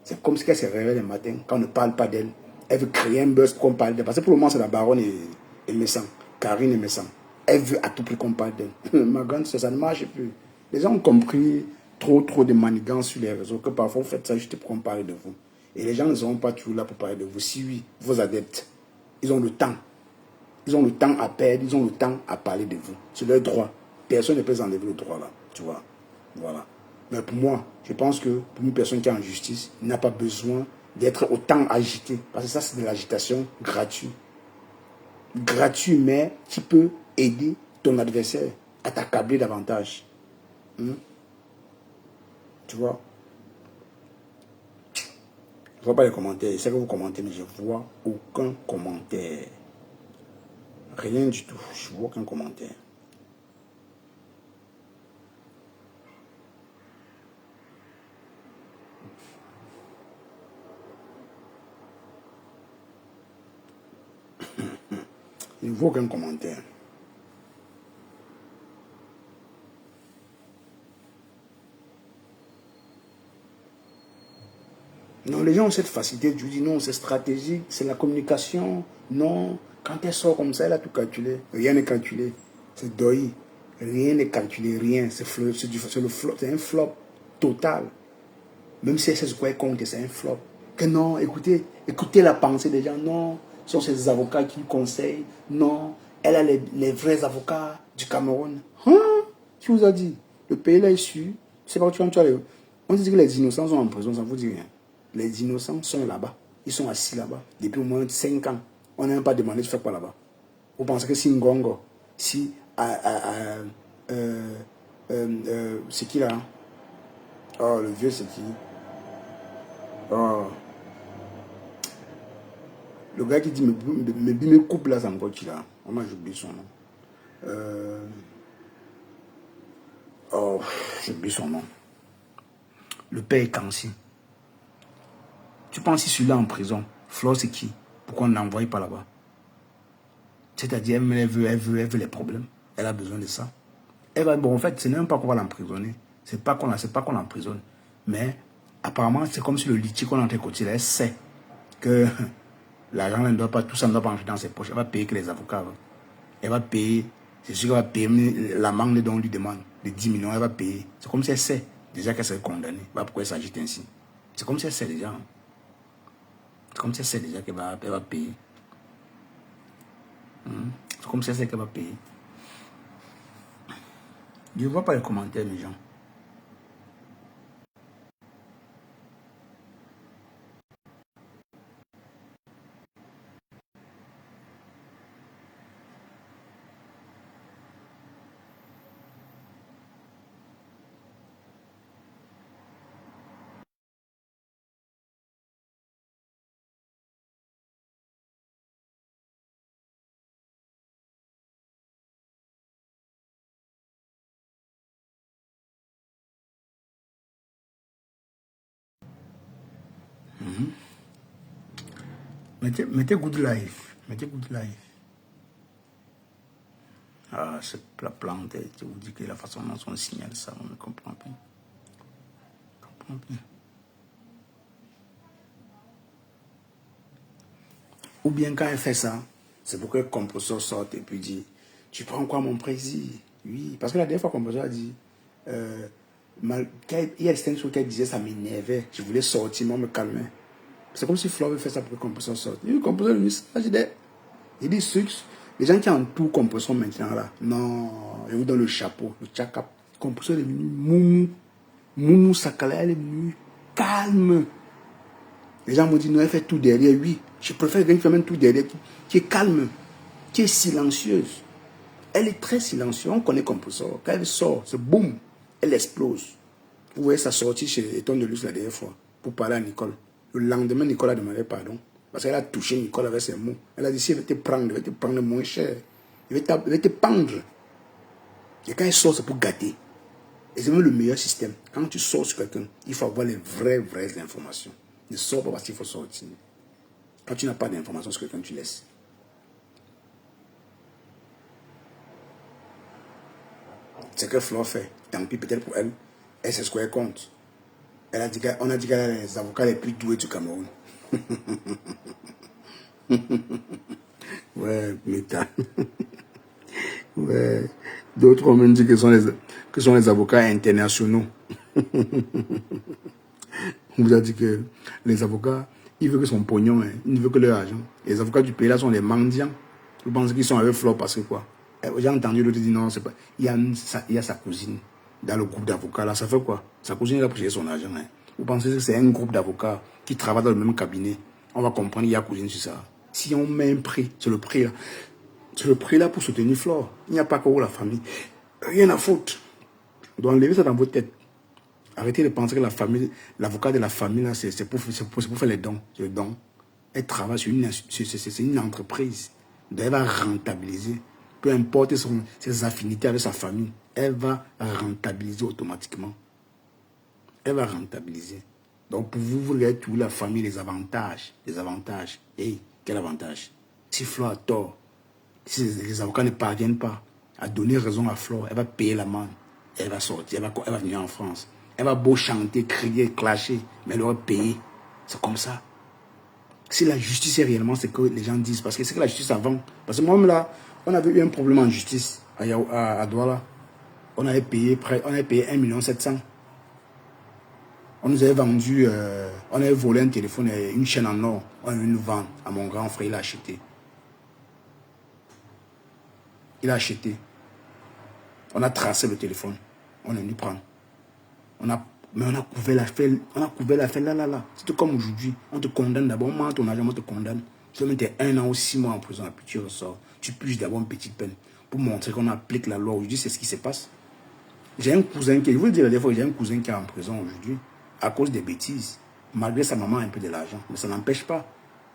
C'est comme si elle se réveille le matin, quand on ne parle pas d'elle. Elle veut créer un buzz pour qu'on parle d'elle. Parce que pour le moment, c'est la baronne et Messan. Karine et Messan. Elle veut à tout prix qu'on parle d'elle. Ma grande soeur, ça ne marche plus. Les gens ont compris trop de manigances sur les réseaux, que parfois vous faites ça juste pour qu'on parle de vous. Et les gens ne seront pas toujours là pour parler de vous. Si oui, vos adeptes, ils ont le temps. Ils ont le temps à perdre, ils ont le temps à parler de vous. C'est leur droit. Personne ne peut enlever le droit là. Tu vois. Voilà. Mais pour moi, je pense que pour une personne qui est en justice, il n'a pas besoin d'être autant agité. Parce que ça, c'est de l'agitation gratuite. Gratuit, mais qui peut aider ton adversaire à t'accabler davantage. Tu vois? Je ne vois pas les commentaires. Je sais que vous commentez, mais je ne vois aucun commentaire. Rien du tout. Je ne vois aucun commentaire. Je ne vois aucun commentaire. Non, les gens ont cette facilité. Je dis non, c'est stratégique, c'est la communication. Non, quand elle sort comme ça, elle a tout calculé. Rien n'est calculé. C'est deuil. Rien n'est calculé, rien. C'est un flop total. Même si elle sait ce qu'elle compte, c'est un flop. Que non, écoutez la pensée des gens. Non, ce sont ses avocats qui lui conseillent. Non, elle a les vrais avocats du Cameroun. Qui vous a dit? Le pays là est su. C'est pas tu vois, on dit que les innocents sont en prison, ça ne vous dit rien. Les innocents sont là-bas. Ils sont assis là-bas depuis au moins 5 ans. On n'a même pas demandé de faire quoi là-bas. Vous pensez que si Ngongo, si c'est qui là? Oh, le vieux, c'est qui? Oh. Le gars qui dit me coupe là, c'est encore qui là? Moi, j'oublie son nom. Oh, j'oublie son nom. Le père est Kansi. Tu penses si celui-là en prison, Flore c'est qui? Pourquoi on ne l'envoie pas là-bas? C'est-à-dire, elle veut les problèmes. Elle a besoin de ça. Elle va, bon, en fait, ce n'est même pas qu'on va l'emprisonner. C'est pas qu'on l'emprisonne. Mais apparemment, c'est comme si le litige qu'on a entre côté là, elle sait que l'argent ne doit pas, tout ça ne doit pas entrer dans ses poches. Elle va payer que les avocats. Elle va payer, c'est sûr qu'elle va payer l'amende dont on lui demande, de 10 millions, elle va payer. C'est comme si elle sait déjà qu'elle serait condamnée. Voilà pourquoi elle s'agite ainsi. C'est comme si elle sait déjà. C'est comme si elle sait déjà qu'elle va payer. C'est comme si elle sait qu'elle va payer. Je ne vois pas les commentaires, mes gens. Mettez good life. Mettez good life. Ah, c'est la plante. Je vous dis que la façon dont on signale ça, on ne comprend pas. Ou bien quand elle fait ça, c'est pour que le composeur sorte et puis dit, tu prends quoi mon président? Oui, parce que la dernière fois, le composeur a dit, il y a certaines choses qu'elle disait, ça m'énervait. Je voulais sortir, moi, me calmer. C'est comme si Flore veut faire ça pour que le composeur sorte. Et le composeur lui dit, il dit, les gens qui entourent le composeur maintenant là, non, je vous donne le chapeau, le tchakap. Le composeur est venu, Mounou Sakala, elle est venue calme. Les gens m'ont dit, non, elle fait tout derrière. Oui, je préfère quelqu'un qui fait même tout derrière, qui est calme, qui est silencieuse. Elle est très silencieuse. On connaît composeur. Quand elle sort, c'est boum, elle explose. Vous voyez sa sortie chez Éton de Luce la dernière fois pour parler à Nicole. Le lendemain, Nicole a demandé pardon. Parce qu'elle a touché Nicole avec ses mots. Elle a dit, si elle veut te prendre moins cher. Elle veut te pendre. Et quand elle sort, c'est pour gâter. Et c'est même le meilleur système. Quand tu sors sur quelqu'un, il faut avoir les vraies informations. Ne sors pas parce qu'il faut sortir. Quand tu n'as pas d'informations sur quelqu'un, tu laisses. C'est que Flore fait. Tant pis, peut-être pour elle. Elle sait ce qu'elle compte. On a dit qu'elle a les avocats les plus doués du Cameroun. Ouais, métal. Ouais. D'autres ont même dit que sont les avocats internationaux. On vous a dit que les avocats, ils veulent que son pognon, hein, ils ne veulent que leur argent. Les avocats du pays là sont des mendiants. Vous pensez qu'ils sont avec Flore parce que quoi? J'ai entendu l'autre dire non, c'est pas. Il y a sa cousine dans le groupe d'avocats là. Ça fait quoi? Sa cousine est là pour chercher son argent. Hein. Vous pensez que c'est un groupe d'avocats qui travaillent dans le même cabinet? On va comprendre qu'il y a cousine sur ça. Si on met un prix, c'est le prix là. C'est le prix là pour soutenir Flore. Il n'y a pas que la famille. Rien à foutre. On doit enlever ça dans votre tête. Arrêtez de penser que la famille, l'avocat de la famille là, c'est pour faire les dons. C'est le don. Elle travaille sur une entreprise. Donc elle va rentabiliser. Peu importe ses affinités avec sa famille, elle va rentabiliser automatiquement. Elle va rentabiliser. Donc pour vous, vous regardez toute la famille, les avantages. Les avantages. Hey, quel avantage? Si Flore a tort, si les avocats ne parviennent pas à donner raison à Flore, elle va payer l'amende. Elle va sortir, elle va venir en France. Elle va beau chanter, crier, clasher, mais elle aura payé. C'est comme ça. Si la justice est réellement ce que les gens disent, parce que c'est que la justice avant. Parce que moi-même là, on avait eu un problème en justice à Douala. On avait payé 1,7 million. On nous avait vendu, on avait volé un téléphone et une chaîne en or. On avait nous vendre à mon grand frère, il a acheté. Il a acheté. On a tracé le téléphone. On est venu prendre. Mais on a couvert l'affaire là. C'est comme aujourd'hui. On te condamne d'abord, on ment ton argent, on te condamne. Tu dois mettre 1 an ou 6 mois en prison, puis tu ressors. Tu piges d'abord une petite peine pour montrer qu'on applique la loi. Aujourd'hui, c'est ce qui se passe. J'ai un cousin qui, je vous le dis la dernière fois, j'ai un cousin qui est en prison aujourd'hui à cause des bêtises. Malgré sa maman a un peu de l'argent. Mais ça n'empêche pas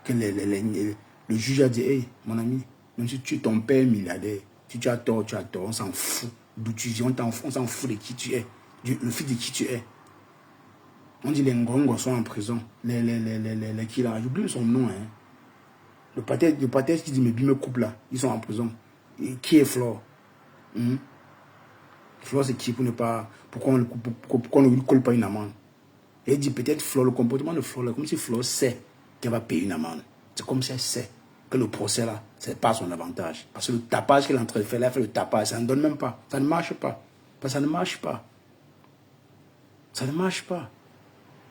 que le juge a dit, hey, mon ami, même si tu es ton père milliardaire, si tu as tort, tu as tort. On s'en fout d'où tu viens, on s'en fout de qui tu es, le fils de qui tu es. On dit les Ngongo sont en prison. Les qui là, j'oublie son nom. Hein. Le pâté qui dit, mais me coupe là, ils sont en prison. Et qui est Flore? Flore, c'est qui pour ne pas. Pourquoi on ne lui colle pas une amende? Et il dit peut-être Flore, le comportement de Flore, là, comme si Flore sait qu'elle va payer une amende. C'est comme si elle sait que le procès là, c'est pas son avantage. Parce que le tapage qu'elle est en train de faire, là, elle fait le tapage, ça ne donne même pas. Ça ne marche pas. Parce que ça ne marche pas. Ça ne marche pas.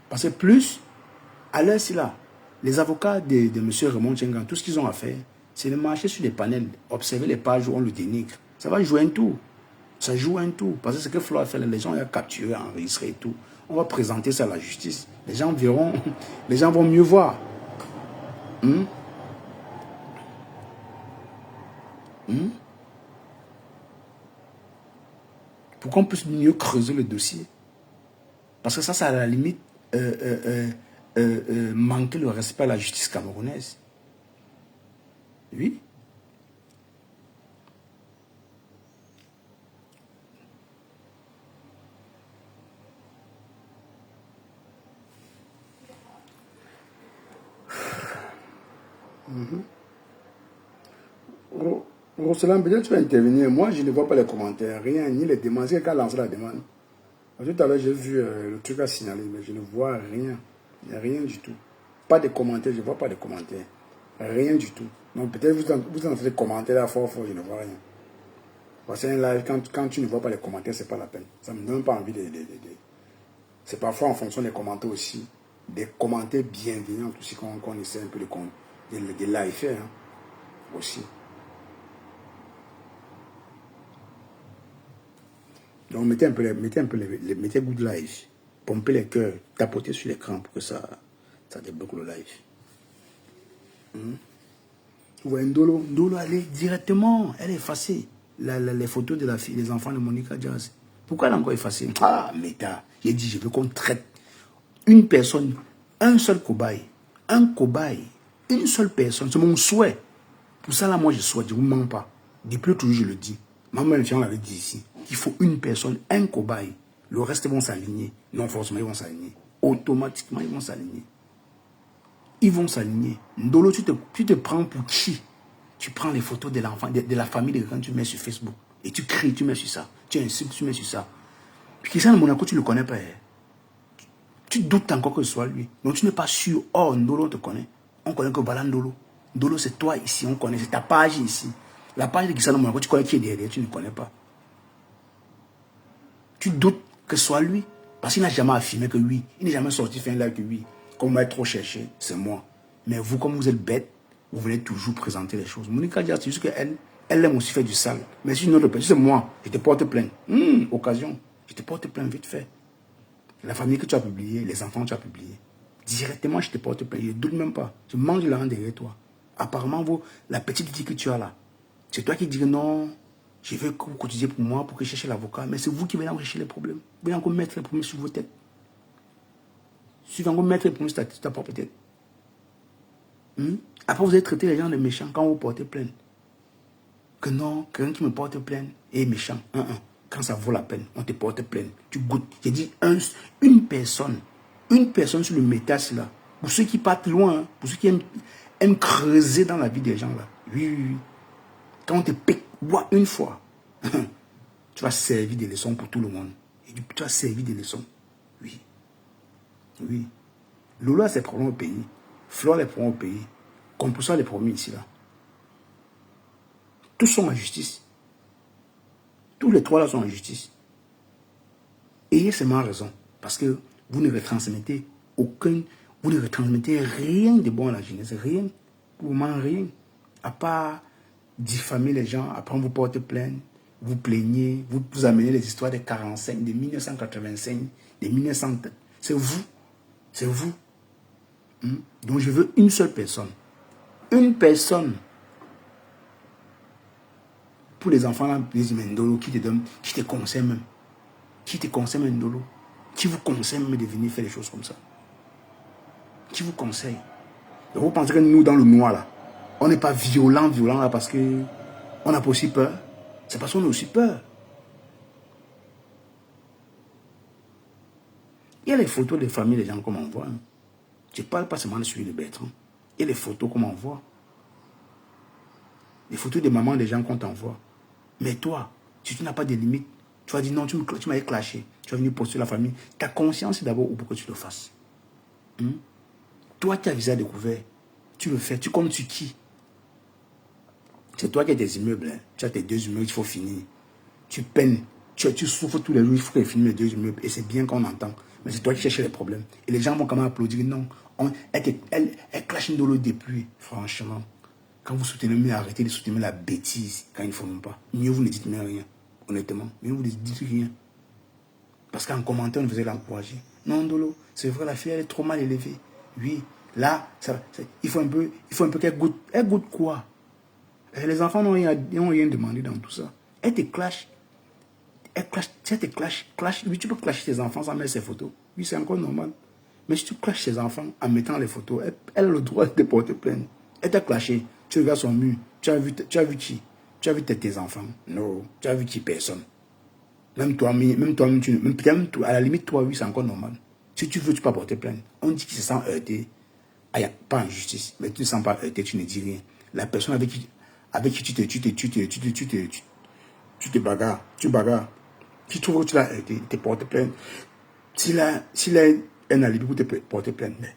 Parce que plus, à l'heure ci là, les avocats de M. Raymond Tchengan, tout ce qu'ils ont à faire, c'est de marcher sur les panels, observer les pages où on le dénigre. Ça va jouer un tour. Ça joue un tour. Parce que ce que Flo a fait, les gens ont capturé, enregistré et tout. On va présenter ça à la justice. Les gens verront, les gens vont mieux voir. Pour qu'on puisse mieux creuser le dossier. Parce que ça à la limite, manquer le respect à la justice camerounaise. Oui. Roseland, peut-être tu vas intervenir. Moi, je ne vois pas les commentaires, rien, ni les demandes. C'est quelqu'un a lancé la demande. Tout à l'heure, j'ai vu le truc à signaler, mais je ne vois rien. Il n'y a rien du tout. Pas de commentaires, je ne vois pas de commentaires. Rien du tout. Donc peut-être vous en faites des commentaires là, fort, je ne vois rien. Parce qu'un live, quand tu ne vois pas les commentaires, c'est pas la peine. Ça ne me donne pas envie de. C'est parfois en fonction des commentaires aussi. Des commentaires bienveillants aussi qu'on essaie un peu de live hein, aussi. Donc mettez mettez good live, pompez les cœurs, tapotez sur l'écran pour que ça débloque le live. Vous voyez Ndolo, elle est directement, elle est effacée. Les photos de la fille, des enfants de Monica Jazz. Pourquoi elle est encore effacée? Ah, Meta, j'ai dit, je veux qu'on traite une personne, un seul cobaye, une seule personne, c'est mon souhait. Pour ça là, moi je souhaite, je ne vous mens pas. Depuis toujours je le dis. Maman on l'avait dit ici. Il faut une personne, un cobaye. Le reste vont s'aligner. Non, forcément, ils vont s'aligner. Automatiquement, ils vont s'aligner. Ils vont s'aligner. Ndolo, tu te prends pour qui? Tu prends les photos de l'enfant, de la famille de quelqu'un, tu mets sur Facebook. Et tu cries, tu mets sur ça. Tu insultes, tu mets sur ça. Puis Christian de Monaco, tu ne le connais pas. Tu doutes encore que ce soit lui. Donc tu n'es pas sûr. Oh, Ndolo, on te connaît. On connaît que voilà Ndolo. Ndolo, c'est toi ici, on connaît. C'est ta page ici. La page de Christian de Monaco, tu connais qui est derrière, tu ne connais pas. Tu doutes que ce soit lui. Parce qu'il n'a jamais affirmé que oui. Il n'est jamais sorti faire un live que oui. Comme on va trop cherché, c'est moi. Mais vous, comme vous êtes bête, vous voulez toujours présenter les choses. Monica Dia, c'est juste qu'elle aime aussi faire du sale. Mais si une autre personne, c'est moi, je te porte plainte. Occasion. Je te porte plainte vite fait. La famille que tu as publiée, les enfants que tu as publiés. Directement, je te porte plainte. Je ne doute même pas. Je mange l'argent derrière toi. Apparemment, la petite fille que tu as là, c'est toi qui dis que non. Je veux que vous cotisez pour moi, pour que je cherche l'avocat. Mais c'est vous qui venez chercher les problèmes. Vous venez encore mettre les problèmes sur vos têtes. Vous venez encore mettre les problèmes sur ta propre tête. Après, vous allez traiter les gens de méchants quand vous portez plainte. Que non, quelqu'un qui me porte plainte est méchant. Quand ça vaut la peine, on te porte plainte. Tu goûtes. J'ai dit une personne sur le métage là. Pour ceux qui partent loin, hein, pour ceux qui aiment creuser dans la vie des gens là. Oui. Quand on te pique une fois, tu vas servir des leçons pour tout le monde. Et tu vas servir des leçons. Oui. Oui. Lolo a ses problèmes au pays. Flore a les problèmes au pays. Composa a les problèmes ici là. Tous sont en justice. Tous les trois là sont en justice. Ayez seulement raison. Parce que vous ne retransmettez vous ne retransmettez rien de bon à la jeunesse. Rien. Vraiment rien. À part diffamer les gens, après on vous porte plainte, vous plaignez, vous amenez les histoires des 45, de 1985, de 1900. C'est vous. C'est vous. Donc je veux une seule personne. Une personne. Pour les enfants là, les Ndolo qui te donne, qui te conseille même. Qui te conseille même Ndolo. Qui vous conseille même de venir faire des choses comme ça. Qui vous conseille. Et vous pensez que nous dans le noir là, on n'est pas violent là parce que on a pas aussi peur. C'est parce qu'on a aussi peur. Il y a les photos des familles des gens qu'on m'envoie. Hein. Je ne parle pas seulement de celui de Bertrand. Il y a les photos qu'on m'envoie. Les photos des mamans des gens qu'on t'envoie. Mais toi, si tu n'as pas de limites, tu vas dire non, tu m'as clashé. Tu vas venir poster la famille. Ta conscience d'abord ou pour que tu le fasses. Toi qui as visage découvert, tu le fais. Tu comptes sur qui? C'est toi qui as des immeubles. Hein. Tu as tes 2 immeubles, il faut finir. Tu peines. Tu souffres tous les jours, il faut que tu finisses les 2 immeubles. Et c'est bien qu'on entend. Mais c'est toi qui cherches les problèmes. Et les gens vont quand même applaudir. Non, elle clash une dolo depuis. Franchement. Quand vous soutenez, mais arrêtez de soutenir la bêtise quand il ne faut même pas. Mieux vous ne dites même rien, honnêtement. Mieux vous ne dites rien. Parce qu'en commentaire, on vous allez l'encourager. Non, Dolo, c'est vrai, la fille, elle est trop mal élevée. Oui, là, il faut un peu qu'elle goûte. Elle goûte quoi? Les enfants n'ont rien demandé dans tout ça. Elle te clash. Elle te clash. Oui, tu peux clasher tes enfants sans mettre ses photos. Oui, c'est encore normal. Mais si tu clashes tes enfants en mettant les photos, elle a le droit de te porter plainte. Elle t'a clashé. Tu regardes son mur. Tu as vu qui? Tu as vu tes enfants? Non. Tu as vu qui? Personne. Même toi, à la limite, toi, oui, c'est encore normal. Si tu veux, tu peux porter plainte. On dit qu'il se sent heurté. Pas en justice, mais tu ne sens pas heurté, tu ne dis rien. La personne avec qui tu te bagarres, qui trouve que tu l'as heurté, te porte plainte. S'il a un alibi pour te porter plainte, mais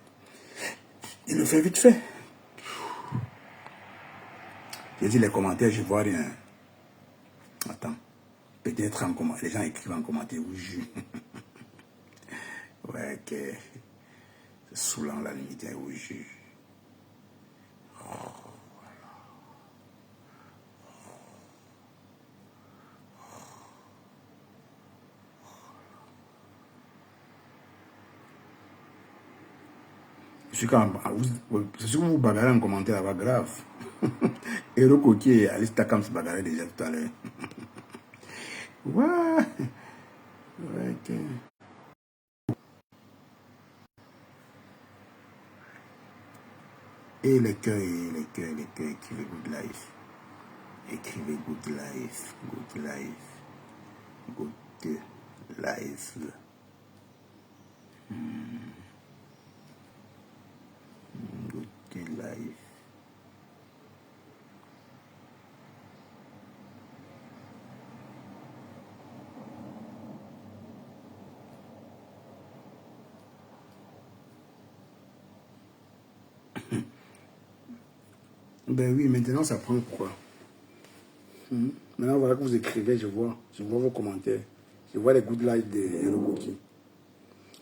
il le fait vite fait. J'ai dit les commentaires, je vois rien. Attends. Peut-être en commentaire. Les gens écrivent en commentaire. Oui, ouais, que c'est saoulant la limite. Oui, c'est quand vous bagarrez en commentaire là-bas, grave. Hero Coquier et Alice Takam se bagarraient déjà tout à l'heure. Ouais. Ouais, que... Et les cœurs, écrivez good life. Écrivez good life, good life, good life. Good life. Ben oui, maintenant ça prend quoi? Maintenant voilà que vous écrivez, je vois vos commentaires. Je vois les good life de Hero Coquier.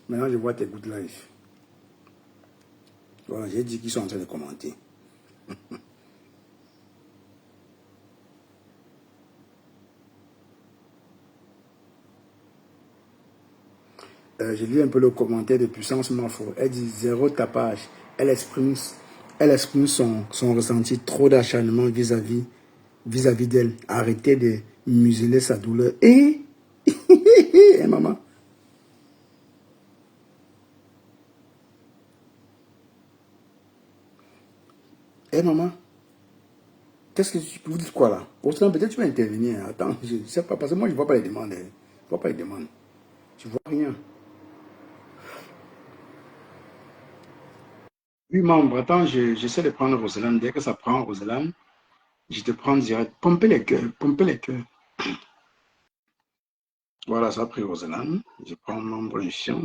Maintenant je vois tes good life. Voilà, j'ai dit qu'ils sont en train de commenter. J'ai lu un peu le commentaire de Puissance Mafo. Elle dit zéro tapage. Elle exprime son ressenti, trop d'acharnement vis-à-vis d'elle. Arrêtez de museler sa douleur. Et maman. Maman. Qu'est-ce que vous dites quoi là? Pourtant, peut-être tu vas intervenir. Attends, je ne sais pas, parce que moi je ne vois pas les demandes. Je ne vois pas les demandes. Je ne vois rien. 8 membres. Attends, j'essaie de prendre Roselane. Dès que ça prend Roselane, je te prends direct. Pomper les cœurs. Pomper les cœurs. Voilà, ça a pris Roselane. Je prends membre chiant.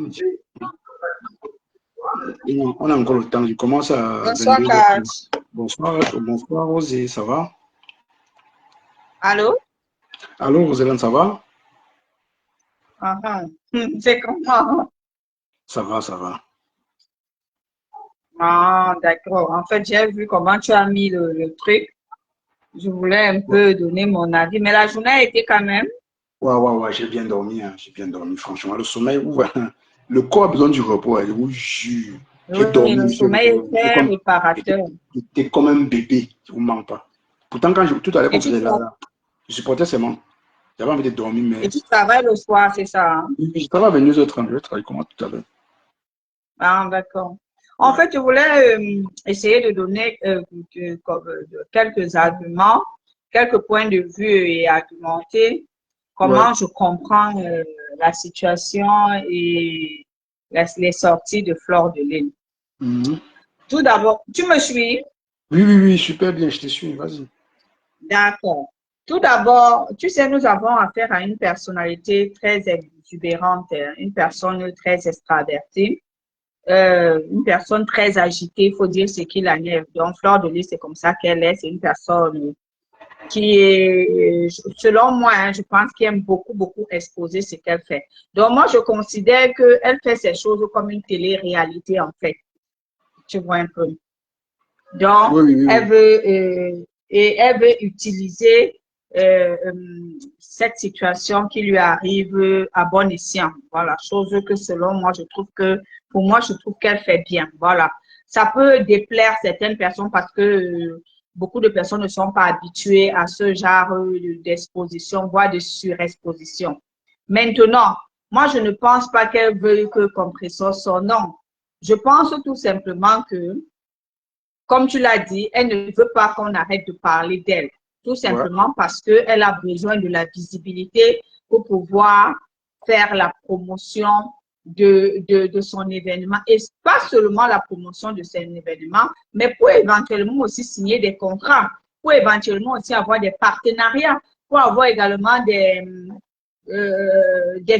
On a encore le temps. Je commence à Bonsoir, 22 Kat. heures. Bonsoir, Rosé. Ça va? Allô? Allô, Roselane, ça va? C'est comment? Ça va, ça va. Ah, d'accord. En fait, j'ai vu comment tu as mis le truc. Je voulais un Ouais, peu donner mon avis, mais la journée a été quand même. ouais, j'ai bien dormi. Hein. J'ai bien dormi, franchement. Le sommeil, ouais. Le corps a besoin du repos. Hein. Je vous jure. J'ai Oui, dormi, le monsieur. sommeil était réparateur. J'étais comme un bébé. Je ne vous mens pas. Pourtant, tout à l'heure, Et qu'on tu, faisait tra- là, je supportais seulement. J'avais envie de dormir, et mais tu travailles le soir, c'est ça, hein? je travaille à 22h30. Je travaille comment tout à l'heure? Ah, d'accord. En Ouais. fait, je voulais essayer de donner quelques arguments, quelques points de vue et argumenter Ouais. comment je comprends la situation et les sorties de Fleur de Lys. Tout d'abord, tu me suis? Oui, oui, oui, super bien, je te suis, vas-y. D'accord. Tout d'abord, tu sais, nous avons affaire à une personnalité très exubérante, une personne très extravertie, une personne très agitée, il faut dire ce qu'il en est. Donc, Fleur de Lys, c'est comme ça qu'elle est. C'est une personne qui est, selon moi, hein, je pense qu'elle aime beaucoup, beaucoup exposer ce qu'elle fait. Donc, moi, je considère qu'elle fait ces choses comme une télé-réalité, en fait. Tu vois un peu. Donc, Oui, oui, oui, elle oui. veut, et elle veut utiliser cette situation qui lui arrive à bon escient. Voilà, chose que selon moi, je trouve que, pour moi, je trouve qu'elle fait bien. Voilà. Ça peut déplaire certaines personnes parce que beaucoup de personnes ne sont pas habituées à ce genre d'exposition, voire de surexposition. Maintenant, moi, je ne pense pas qu'elle veuille que Compressor soit non. Je pense tout simplement que comme tu l'as dit, elle ne veut pas qu'on arrête de parler d'elle, tout Ouais. simplement parce qu'elle a besoin de la visibilité pour pouvoir faire la promotion de son événement. Et pas seulement la promotion de son événement, mais pour éventuellement aussi signer des contrats, pour éventuellement aussi avoir des partenariats, pour avoir également des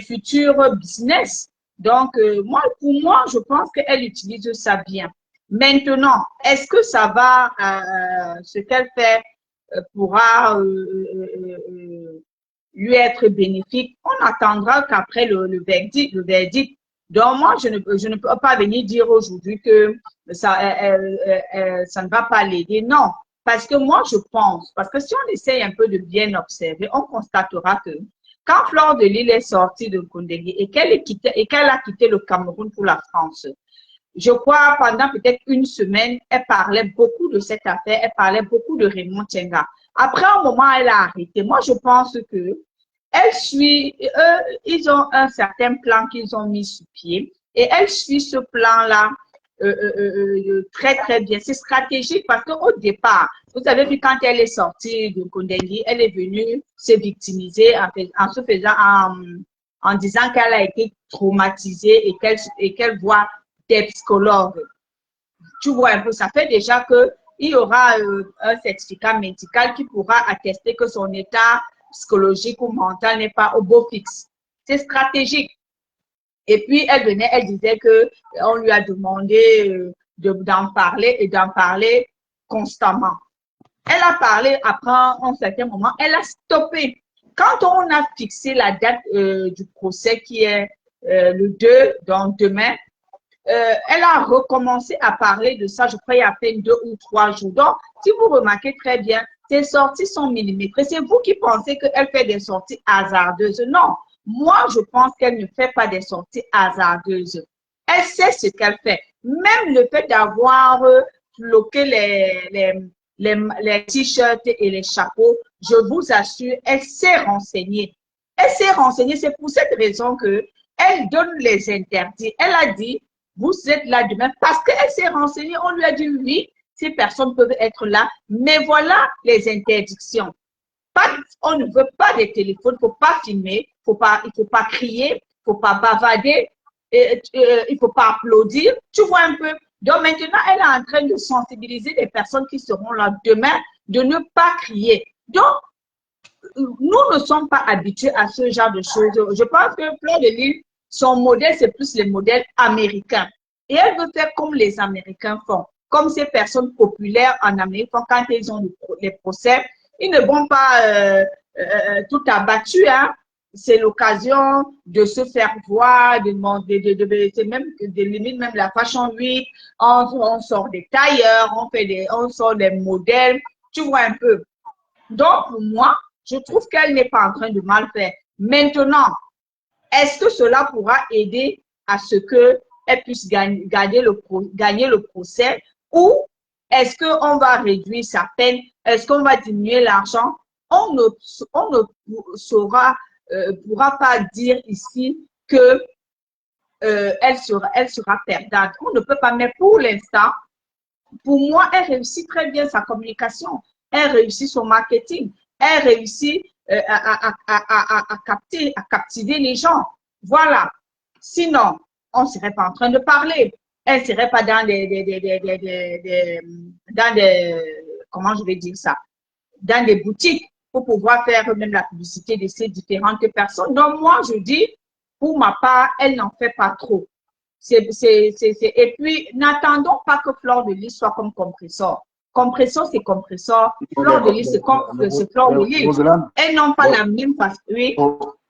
futurs business. Donc, moi, pour moi, je pense qu'elle utilise ça bien. Maintenant, est-ce que ça va, ce qu'elle fait pourra lui être bénéfique? On attendra qu'après le verdict, le verdict. Donc, moi, je ne peux pas venir dire aujourd'hui que ça, ça ne va pas l'aider. Non, parce que moi, je pense, parce que si on essaye un peu de bien observer, on constatera que quand Fleur de Lys est sortie de Kondéli et qu'elle a quitté le Cameroun pour la France, je crois, pendant peut-être une semaine, elle parlait beaucoup de cette affaire, elle parlait beaucoup de Raymond Tchenga. Après un moment, elle a arrêté. Moi, je pense que elle suit, ils ont un certain plan qu'ils ont mis sur pied et elle suit ce plan-là très, très bien. C'est stratégique parce qu'au départ, vous avez vu quand elle est sortie de Kondéli, elle est venue se victimiser en se faisant, en disant qu'elle a été traumatisée et qu'elle voit des psychologues. Tu vois un peu, ça fait déjà qu'il y aura un certificat médical qui pourra attester que son état psychologique ou mental n'est pas au beau fixe. C'est stratégique. Et puis, elle venait, elle disait qu'on lui a demandé d'en parler et d'en parler constamment. Elle a parlé après un certain moment, elle a stoppé. Quand on a fixé la date du procès qui est le 2, donc demain, elle a recommencé à parler de ça, je crois, il y a à peine 2 ou 3 jours. Donc, si vous remarquez très bien, ses sorties sont millimétrées. C'est vous qui pensez qu'elle fait des sorties hasardeuses. Non, moi, je pense qu'elle ne fait pas des sorties hasardeuses. Elle sait ce qu'elle fait. Même le fait d'avoir bloqué les t-shirts et les chapeaux, je vous assure, elle s'est renseignée. Elle s'est renseignée. C'est pour cette raison que elle donne les interdits. Elle a dit, vous êtes là demain parce qu'elle s'est renseignée. On lui a dit oui, ces personnes peuvent être là, mais voilà les interdictions. On ne veut pas des téléphones, il ne faut pas filmer, il ne faut pas crier, il ne faut pas bavader, il ne faut pas applaudir. Tu vois un peu. Donc maintenant, elle est en train de sensibiliser les personnes qui seront là demain de ne pas crier. Donc, nous ne sommes pas habitués à ce genre de choses. Je pense que Fleur de Lys, son modèle, c'est plus les modèles américains. Et elle veut faire comme les Américains font. Comme ces personnes populaires en Amérique font quand ils ont les procès. Ils ne vont pas tout abattu. Hein. C'est l'occasion de se faire voir, c'est même de limite même la Fashion Week. On sort des tailleurs, on sort des modèles. Tu vois un peu. Donc, pour moi, je trouve qu'elle n'est pas en train de mal faire. Maintenant, est-ce que cela pourra aider à ce qu'elle puisse gagner le procès ou est-ce qu'on va réduire sa peine? Est-ce qu'on va diminuer l'argent? On ne pourra pas dire ici que elle sera perdante. On ne peut pas, mais pour l'instant, pour moi, elle réussit très bien sa communication. Elle réussit son marketing. Elle réussit à captiver les gens. Voilà. Sinon, on ne serait pas en train de parler. Elle ne serait pas dans dans des, comment je vais dire ça, dans des boutiques pour pouvoir faire même la publicité de ces différentes personnes. Donc, moi, je dis, pour ma part, elle n'en fait pas trop. Et puis, n'attendons pas que Fleur de Lys soit comme Compressor. Compressor, c'est Compressor. Fleur de Lys, c'est Fleur de Lys. Roselaine, Elles n'ont pas la même façon. Oui.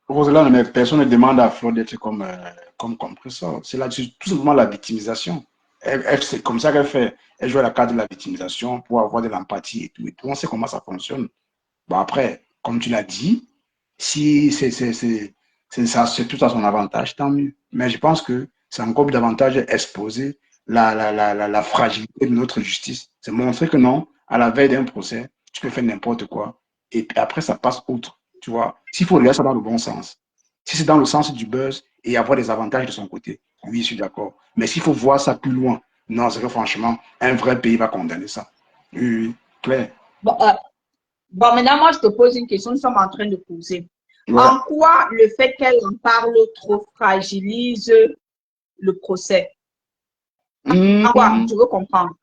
Roselaine, mais personne ne demande à Fleur d'être comme compresseur. C'est tout simplement la victimisation. C'est comme ça qu'elle fait. Elle joue à la carte de la victimisation pour avoir de l'empathie et tout. Et tout. On sait comment ça fonctionne. Bon, après, comme tu l'as dit, si c'est tout à son avantage, tant mieux. Mais je pense que c'est encore davantage exposer la fragilité de notre justice. C'est montrer que non, à la veille d'un procès, tu peux faire n'importe quoi. Et puis après, ça passe outre. Tu vois, s'il faut regarder ça dans le bon sens. Si c'est dans le sens du buzz et avoir des avantages de son côté, oui, je suis d'accord. Mais s'il faut voir ça plus loin, non, c'est que franchement, un vrai pays va condamner ça. Oui, oui, clair. Bon, maintenant, moi, je te pose une question. Nous sommes en train de poser. Ouais. En quoi le fait qu'elle en parle trop fragilise le procès? En quoi? Tu veux comprendre?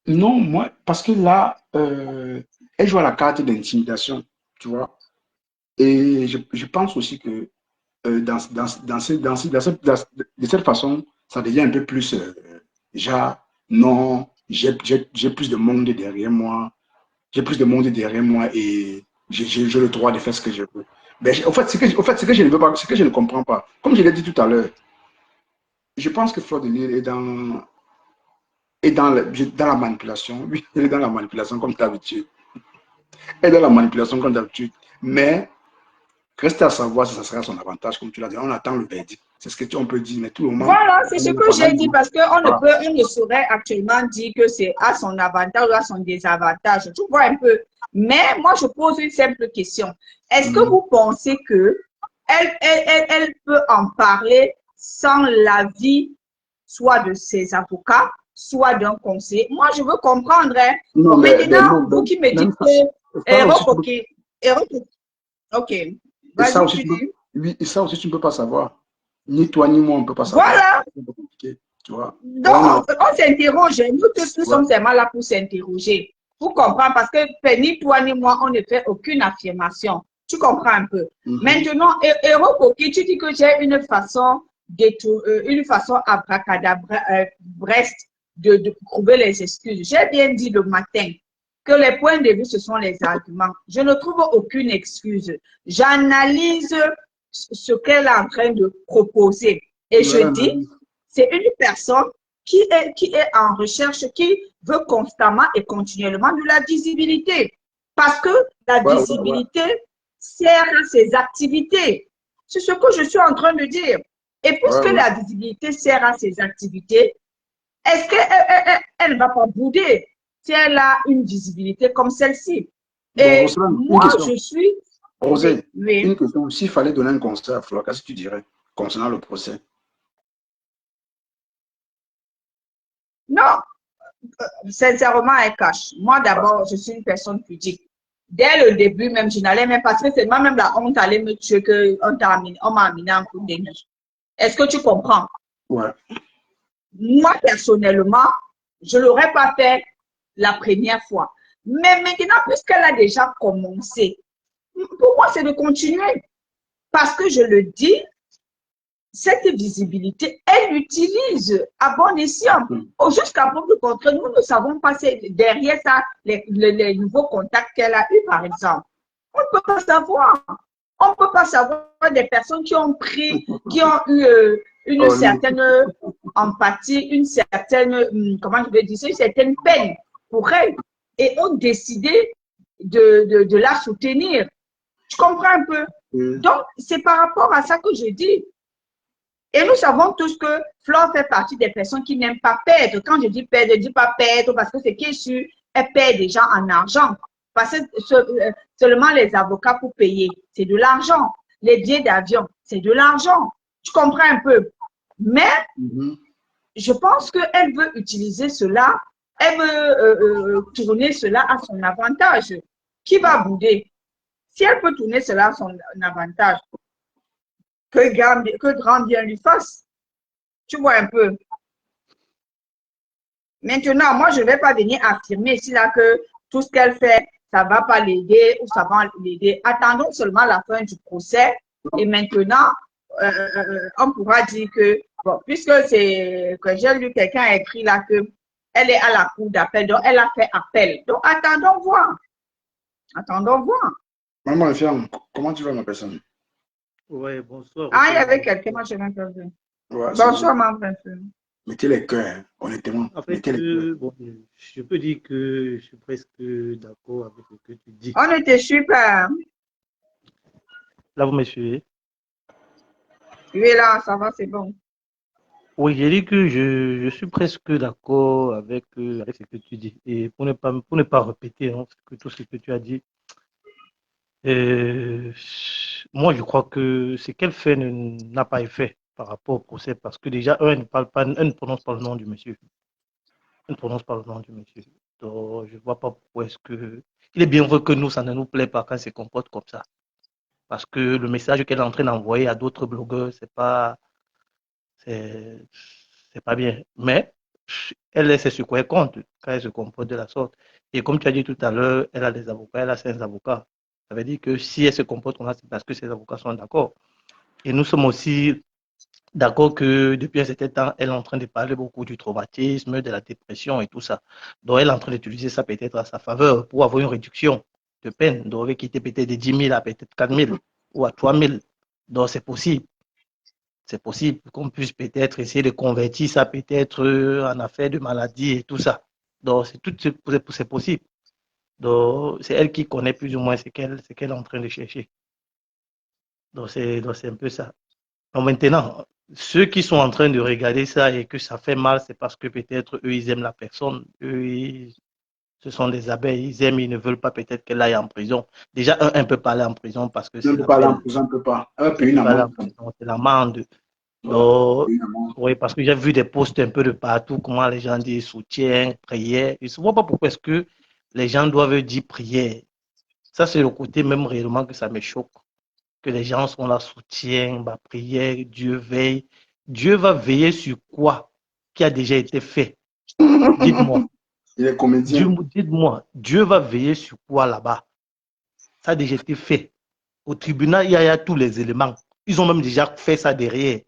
Non, moi, parce que là, elle joue à la carte d'intimidation, tu vois. Et je pense aussi que de cette façon, ça devient un peu plus, genre, non, j'ai plus de monde derrière moi, j'ai plus de monde derrière moi et j'ai le droit de faire ce que je veux. Mais en fait, ce que je ne veux pas, ce que je ne comprends pas, comme je l'ai dit tout à l'heure, je pense que Fleur de Lys est dans la manipulation. Oui, elle est dans la manipulation comme d'habitude. Elle est dans la manipulation comme d'habitude. Mais reste à savoir si ça sera à son avantage, comme tu l'as dit. On attend le verdict. C'est ce que on peut dire, mais tout le moment. Voilà, c'est ce que j'ai dit parce qu'on ne saurait actuellement dire que c'est à son avantage ou à son désavantage. Tu vois un peu. Mais moi, je pose une simple question. Est-ce que vous pensez que elle peut en parler sans l'avis soit de ses avocats, soit d'un conseiller? Moi, je veux comprendre. Hein. Non, bon, maintenant, vous qui me dites que... Ok, vas-y, tu dis. Oui, et ça aussi, tu ne peux pas savoir. Ni toi, ni moi, on ne peut pas savoir. Voilà. C'est un peu compliqué, tu vois. Donc, on s'interroge. Nous tous, nous sommes seulement là pour s'interroger. Pour comprendre, parce que ni toi ni moi, on ne fait aucune affirmation. Tu comprends un peu. Maintenant, Héros Coquille, tu dis que j'ai une façon abracadabreste de trouver les excuses. J'ai bien dit le matin que les points de vue, ce sont les arguments. Je ne trouve aucune excuse. J'analyse ce qu'elle est en train de proposer. Et je dis, c'est une personne qui est en recherche, qui veut constamment et continuellement de la visibilité. Parce que la visibilité sert à ses activités. C'est ce que je suis en train de dire. Et puisque la visibilité sert à ses activités, est-ce qu'elle ne va pas bouder si elle a une visibilité comme celle-ci? Et moi, je suis... Rosé, une question. S'il fallait donner un conseil à Fleur, qu'est-ce que tu dirais concernant le procès? Non, sincèrement, elle cache. Moi, d'abord, je suis une personne pudique. Dès le début, même, je n'allais même pas, parce que c'est moi-même la honte allait me tuer qu'on m'a amené en coup de nuit. Est-ce que tu comprends? Ouais. Moi, personnellement, je ne l'aurais pas fait la première fois. Mais maintenant, puisqu'elle a déjà commencé, pour moi, c'est de continuer. Parce que je le dis, cette visibilité, elle l'utilise à bon escient. Jusqu'à preuve du contraire, nous ne savons pas derrière ça les nouveaux contacts qu'elle a eus, par exemple. On ne peut pas savoir. On ne peut pas savoir des personnes qui ont pris, qui ont eu une certaine empathie, une certaine, comment je vais dire, une certaine peine pour elle et ont décidé de la soutenir. Tu comprends un peu? Donc, c'est par rapport à ça que je dis. Et nous savons tous que Flore fait partie des personnes qui n'aiment pas perdre. Quand je dis perdre, je ne dis pas perdre parce que c'est qui est sûr, elle perd déjà en argent. Parce que seulement les avocats pour payer, c'est de l'argent. Les billets d'avion, c'est de l'argent. Tu comprends un peu? Mais je pense qu'elle veut utiliser cela, elle veut tourner cela à son avantage. Qui va bouder? Si elle peut tourner cela à son avantage, que grand bien lui fasse. Tu vois un peu. Maintenant, moi, je ne vais pas venir affirmer ici là que tout ce qu'elle fait, ça ne va pas l'aider ou ça va l'aider. Attendons seulement la fin du procès et maintenant, on pourra dire que, bon, puisque c'est que j'ai lu quelqu'un a écrit là que elle est à la cour d'appel, donc elle a fait appel. Donc, attendons voir. Attendons voir. Maman, ferme. Comment tu vas, ma personne? Ouais, bonsoir. Ah, il y avait quelqu'un, moi, je n'ai pas vu. Ouais, Bonsoir, ma frère. mettez les cœurs, hein, honnêtement. En fait, Mettez les cœurs. bon, je peux dire que je suis presque d'accord avec ce que tu dis. On était super. Là, vous me suivez? Oui, là, ça va, c'est bon. Oui, j'ai dit que je suis presque d'accord avec, avec ce que tu dis. Et pour ne pas répéter hein, tout ce que tu as dit, moi, je crois que ce qu'elle fait n'a pas effet par rapport au procès parce que déjà, elle ne parle pas, elle ne prononce pas le nom du monsieur. Elle ne prononce pas le nom du monsieur. Donc, je ne vois pas pourquoi est-ce que... Il est bien vrai que nous, ça ne nous plaît pas quand elle se comporte comme ça. Parce que le message qu'elle est en train d'envoyer à d'autres blogueurs, c'est pas bien. Mais elle sait sur quoi elle compte quand elle se comporte de la sorte. Et comme tu as dit tout à l'heure, elle a des avocats, elle a 5 avocats. Ça veut dire que si elle se comporte comme ça, c'est parce que ses avocats sont d'accord. Et nous sommes aussi d'accord que depuis un certain temps, elle est en train de parler beaucoup du traumatisme, de la dépression et tout ça. Donc, elle est en train d'utiliser ça peut-être à sa faveur pour avoir une réduction de peine. Donc, elle va quitter peut-être de 10 000 à peut-être 4 000 ou à 3 000. Donc, c'est possible. C'est possible qu'on puisse peut-être essayer de convertir ça peut-être en affaire de maladie et tout ça. Donc, c'est possible. Donc, c'est elle qui connaît plus ou moins ce qu'elle est en train de chercher. Donc, c'est un peu ça. Donc, maintenant, ceux qui sont en train de regarder ça et que ça fait mal, c'est parce que peut-être eux, ils aiment la personne. Eux, ce sont des abeilles. Ils aiment, ils ne veulent pas peut-être qu'elle aille en prison. Déjà, un peut pas aller en prison parce que On c'est ne peut la pas aller en peine. prison, on ne peut pas. Elle va payer une amende. C'est l'amende. Voilà. Donc, oui, parce que j'ai vu des posts un peu de partout, comment les gens disent soutien, prière. Je ne vois pas pourquoi est-ce que les gens doivent dire prière. Ça, c'est le côté même réellement que ça me choque. Que les gens sont là, soutien, bah, prière, Dieu veille. Dieu va veiller sur quoi qui a déjà été fait? Dites-moi. Il est comédien. Dites-moi, Dieu va veiller sur quoi là-bas? Ça a déjà été fait. Au tribunal, il y a tous les éléments. Ils ont même déjà fait ça derrière.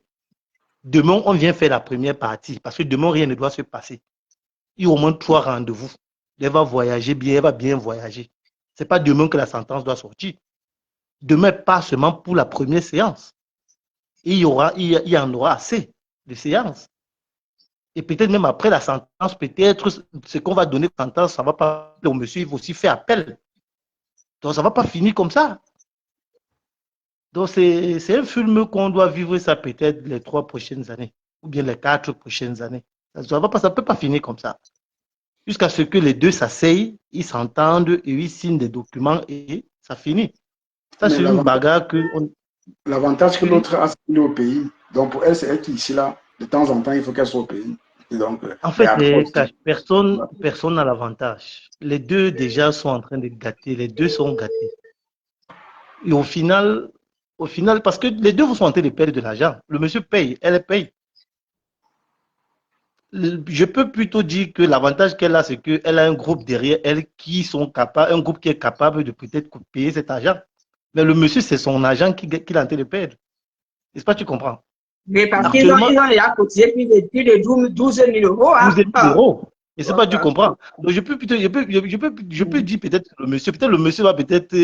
Demain, on vient faire la première partie parce que demain, rien ne doit se passer. Il y a au moins 3 rendez-vous. Elle va voyager bien, elle va bien voyager. Ce n'est pas demain que la sentence doit sortir. Demain, pas seulement pour la première séance. Il y en aura assez de séances. Et peut-être même après la sentence, peut-être ce qu'on va donner sentence, ça ne va pas au monsieur, il va aussi faire appel. Donc, ça ne va pas finir comme ça. Donc, c'est un film qu'on doit vivre ça peut-être les 3 prochaines années ou bien les 4 prochaines années. Ça ne peut pas finir comme ça. Jusqu'à ce que les deux s'asseyent, ils s'entendent et ils signent des documents et ça finit. Ça, c'est une bagarre que... L'avantage que l'autre a, c'est au pays. Donc, pour elle, c'est elle qui est ici, là. De temps en temps, il faut qu'elle soit au pays. Et donc, en fait, personne n'a l'avantage. Les deux déjà sont en train de gâter. Les deux sont gâtés. Et au final, parce que les deux sont en train de perdre de l'argent. Le monsieur paye, elle paye. Je peux plutôt dire que l'avantage qu'elle a, c'est qu'elle a un groupe derrière elle qui sont capables, un groupe qui est capable de peut-être payer cet argent. Mais le monsieur, c'est son argent qu'il est en train de perdre. Est-ce pas, tu comprends? Mais parce qu'ils ont déjà cotisé plus de 12 000 euros. Hein? 12 000 euros. Et c'est pas, tu comprends. Donc, je peux dire peut-être que le monsieur va peut-être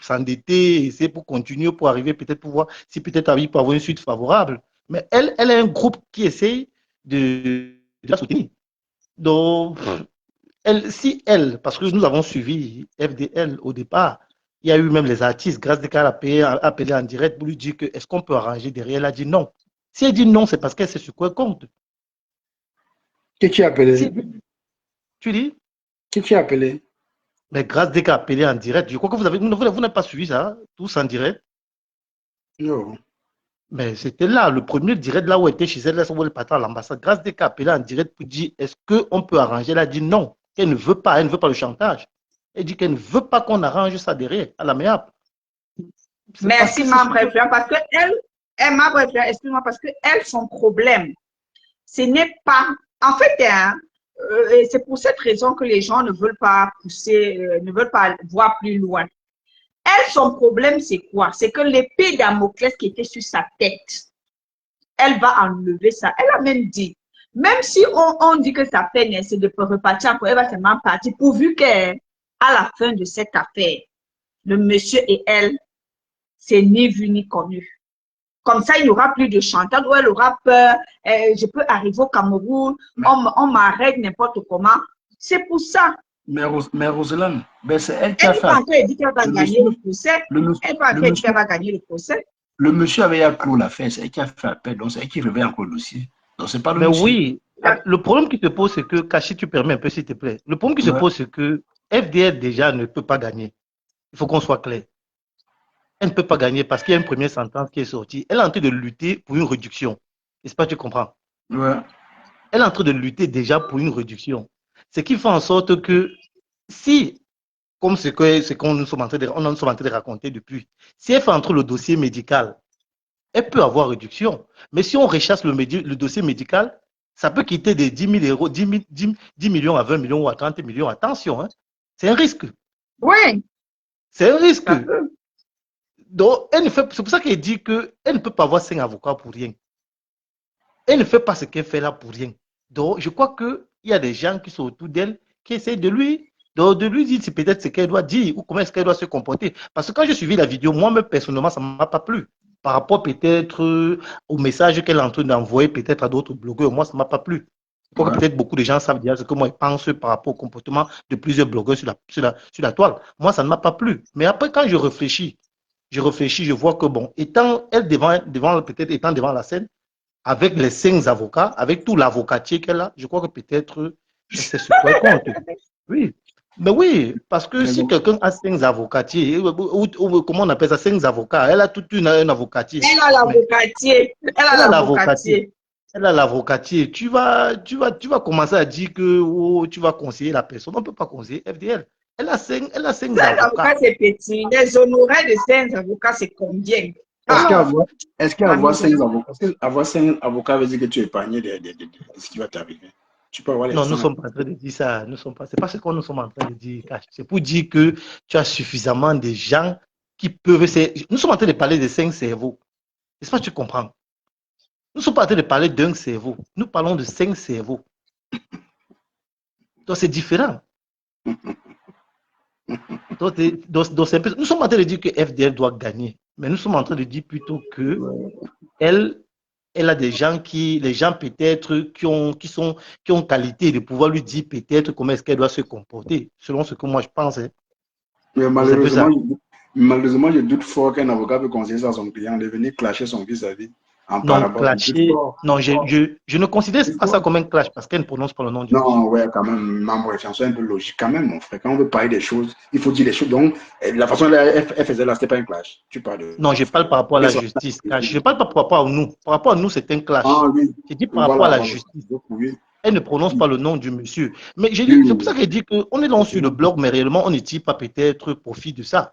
s'endetter, essayer pour continuer, pour arriver, peut-être pour voir si peut-être il peut avoir une suite favorable. Mais elle a un groupe qui essaye de la soutenir. Donc, parce que nous avons suivi FDL au départ, il y a eu même les artistes, grâce à elle a appelé en direct pour lui dire que est-ce qu'on peut arranger derrière. Elle a dit non. Si elle dit non, c'est parce qu'elle sait sur quoi elle compte. Qui a appelé? Tu dis? Qui a appelé? Mais grâce a appelé en direct, je crois que vous n'avez pas suivi ça, tous en direct. Non. Mais c'était là, le premier direct, là où elle était chez elle, là où elle partait à l'ambassade. Grâce a appelé en direct pour dire est-ce qu'on peut arranger? Elle a dit non, qu'elle ne veut pas le chantage. Elle dit qu'elle ne veut pas qu'on arrange ça derrière, à l'amiable. Merci, ma préférée, parce que elle, ma préférée, excuse-moi, parce que elle, son problème, Ce n'est pas... En fait, hein, c'est pour cette raison que les gens ne veulent pas pousser, ne veulent pas voir plus loin. Elle, son problème, c'est quoi? C'est que l'épée Damoclès qui était sur sa tête, elle va enlever ça. Elle a même dit, même si on dit que sa peine, c'est de repartir, elle va seulement partir, pourvu qu'à la fin de cette affaire, le monsieur et elle, c'est ni vu ni connu. Comme ça, il n'y aura plus de chantage où elle aura peur. Je peux arriver au Cameroun, on m'arrête n'importe comment. C'est pour ça. Mais Roselyne, ben c'est elle qui Elle a fait. Elle dit qu'elle va gagner le procès. Elle va dire qu'elle va gagner le procès. Le monsieur avait clos l'affaire, c'est elle qui a fait appel, donc c'est elle qui réveille encore le dossier. Donc c'est pas le Mais monsieur. oui, le problème qui se pose, c'est que, Kachi, tu permets un peu, s'il te plaît. Le problème qui se pose, c'est que FDL déjà ne peut pas gagner. Il faut qu'on soit clair. Elle ne peut pas gagner parce qu'il y a une première sentence qui est sortie. Elle est en train de lutter pour une réduction. N'est-ce pas, tu comprends? Ouais. Elle est en train de lutter déjà pour une réduction. Ce qui fait en sorte que si, comme ce qu'on nous sommes en train de raconter depuis, si elle fait entrer le dossier médical, elle peut avoir réduction. Mais si on rechasse le dossier médical, ça peut quitter des 10 000 euros, 10 millions à 20 millions ou à 30 millions. Attention, hein. C'est un risque. Oui. C'est un risque. Donc, c'est pour ça qu'elle dit qu'elle ne peut pas avoir 5 avocats pour rien. Elle ne fait pas ce qu'elle fait là pour rien. Donc, je crois qu'il y a des gens qui sont autour d'elle qui essaient de lui dire peut-être ce qu'elle doit dire ou comment est-ce qu'elle doit se comporter. Parce que quand j'ai suivi la vidéo, moi-même, personnellement, ça ne m'a pas plu. Par rapport peut-être au message qu'elle est en train d'envoyer peut-être à d'autres blogueurs, moi, ça ne m'a pas plu. Je crois que peut-être beaucoup de gens savent déjà ce que moi, je pense par rapport au comportement de plusieurs blogueurs sur la toile. Moi, ça ne m'a pas plu. Mais après, quand je réfléchis, je vois que bon, étant devant la scène, avec les 5 avocats, avec tout l'avocatier qu'elle a, je crois que peut-être c'est sur quoi elle compte. Oui. Mais oui, parce que si quelqu'un a 5 avocatiers, ou comment on appelle ça, 5 avocats, elle a toute un avocatier. Elle a l'avocatier. Elle a l'avocatier. Elle a l'avocatier. Tu vas commencer à dire que tu vas conseiller la personne. On ne peut pas conseiller FDL. Elle a 5 avocats. 5 avocats, c'est petit. Les honoraires de 5 avocats, c'est combien? Est-ce qu'avoir 5 avocats veut dire que tu es épargné de ce qui va t'arriver? Tu peux avoir les Non, nous ne sommes pas en train de dire ça. C'est pas ce que nous sommes en train de dire. C'est pour dire que tu as suffisamment de gens qui peuvent... Nous sommes en train de parler de 5 cerveaux. N'est-ce pas que tu comprends? Nous ne sommes pas en train de parler d'un cerveau. Nous parlons de 5 cerveaux. Donc, c'est différent. Donc, nous sommes en train de dire que FDL doit gagner. Mais nous sommes en train de dire plutôt que elle a des gens les gens peut-être qui ont qualité de pouvoir lui dire peut-être comment est-ce qu'elle doit se comporter, selon ce que moi je pense. Hein. Mais malheureusement, je doute fort qu'un avocat peut conseiller ça à son client de venir clasher son vis-à-vis. Non, clasher. Non, je ne considère pas ça comme un clash parce qu'elle ne prononce pas le nom du monsieur. Non, ouais, quand même, membre c'est un peu logique quand même, mon frère. Quand on veut parler des choses, il faut dire les choses. Donc, la façon dont elle faisait là, c'était pas un clash. Tu parles de... Non, je parle par rapport à la justice. Je parle pas par rapport à nous. Par rapport à nous, c'est un clash. Ah, oui. Je dis par rapport à la justice. Oui. Elle ne prononce pas le nom du monsieur. Mais c'est pour ça qu'elle dit qu'on est donc sur le blog, mais réellement, on ne tire pas peut-être profit de ça.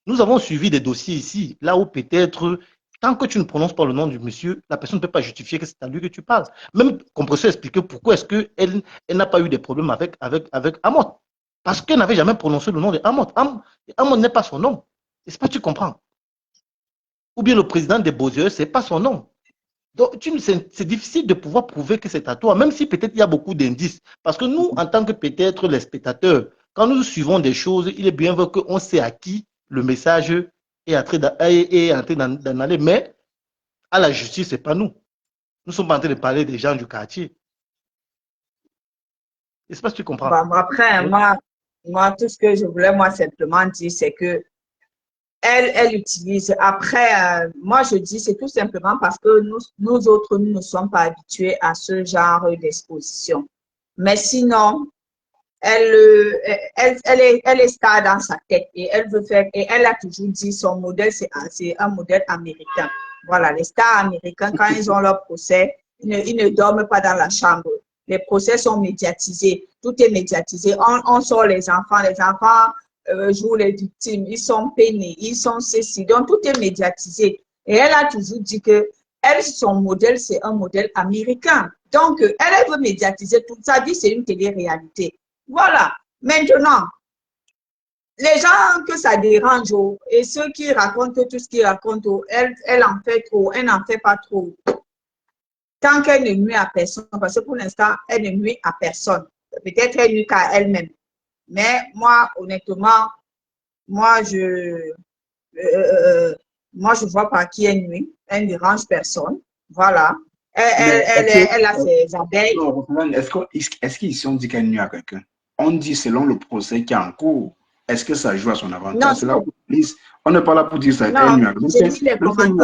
Nous avons suivi des dossiers ici, là où peut-être, tant que tu ne prononces pas le nom du monsieur, la personne ne peut pas justifier que c'est à lui que tu parles. Même qu'on peut expliquer pourquoi est-ce qu'elle n'a pas eu des problèmes avec Amon. Parce qu'elle n'avait jamais prononcé le nom de Amon. Amon n'est pas son nom. Est-ce que tu comprends? Ou bien le président des Beaux-Yeux, ce n'est pas son nom. Donc, c'est difficile de pouvoir prouver que c'est à toi, même si peut-être il y a beaucoup d'indices. Parce que nous, en tant que peut-être les spectateurs, quand nous suivons des choses, il est bien vrai qu'on sait à qui le message est en train d'en aller. Mais à la justice, ce n'est pas nous. Nous sommes en train de parler des gens du quartier. Est-ce que tu comprends? Après, moi, tout ce que je voulais simplement dire, c'est que elle utilise. Après, moi, je dis, c'est tout simplement parce que nous autres, nous ne sommes pas habitués à ce genre d'exposition. Mais sinon, elle est star dans sa tête et elle veut faire, et elle a toujours dit son modèle, c'est un modèle américain. Voilà, les stars américains, quand ils ont leur procès, ils ne dorment pas dans la chambre. Les procès sont médiatisés, tout est médiatisé. On sort les enfants jouent les victimes, ils sont peinés, ils sont ceci, donc tout est médiatisé. Et elle a toujours dit que elle, son modèle, c'est un modèle américain. Donc, elle veut médiatiser toute sa vie, c'est une télé-réalité. Voilà. Maintenant, les gens que ça dérange, et ceux qui racontent tout ce qu'ils racontent, elle en fait trop, elle n'en fait pas trop. Tant qu'elle ne nuit à personne, parce que pour l'instant, elle ne nuit à personne. Peut-être elle nuit qu'à elle-même. Mais moi, honnêtement, moi, je vois par qui elle nuit. Elle ne dérange personne. Voilà. Elle a ses abeilles. Est-ce qu'ici on dit qu'elle nuit à quelqu'un? On dit selon le procès qui est en cours. Est-ce que ça joue à son avantage? Non, On n'est pas là pour dire ça. Elle non, nuit à quelqu'un. j'ai lu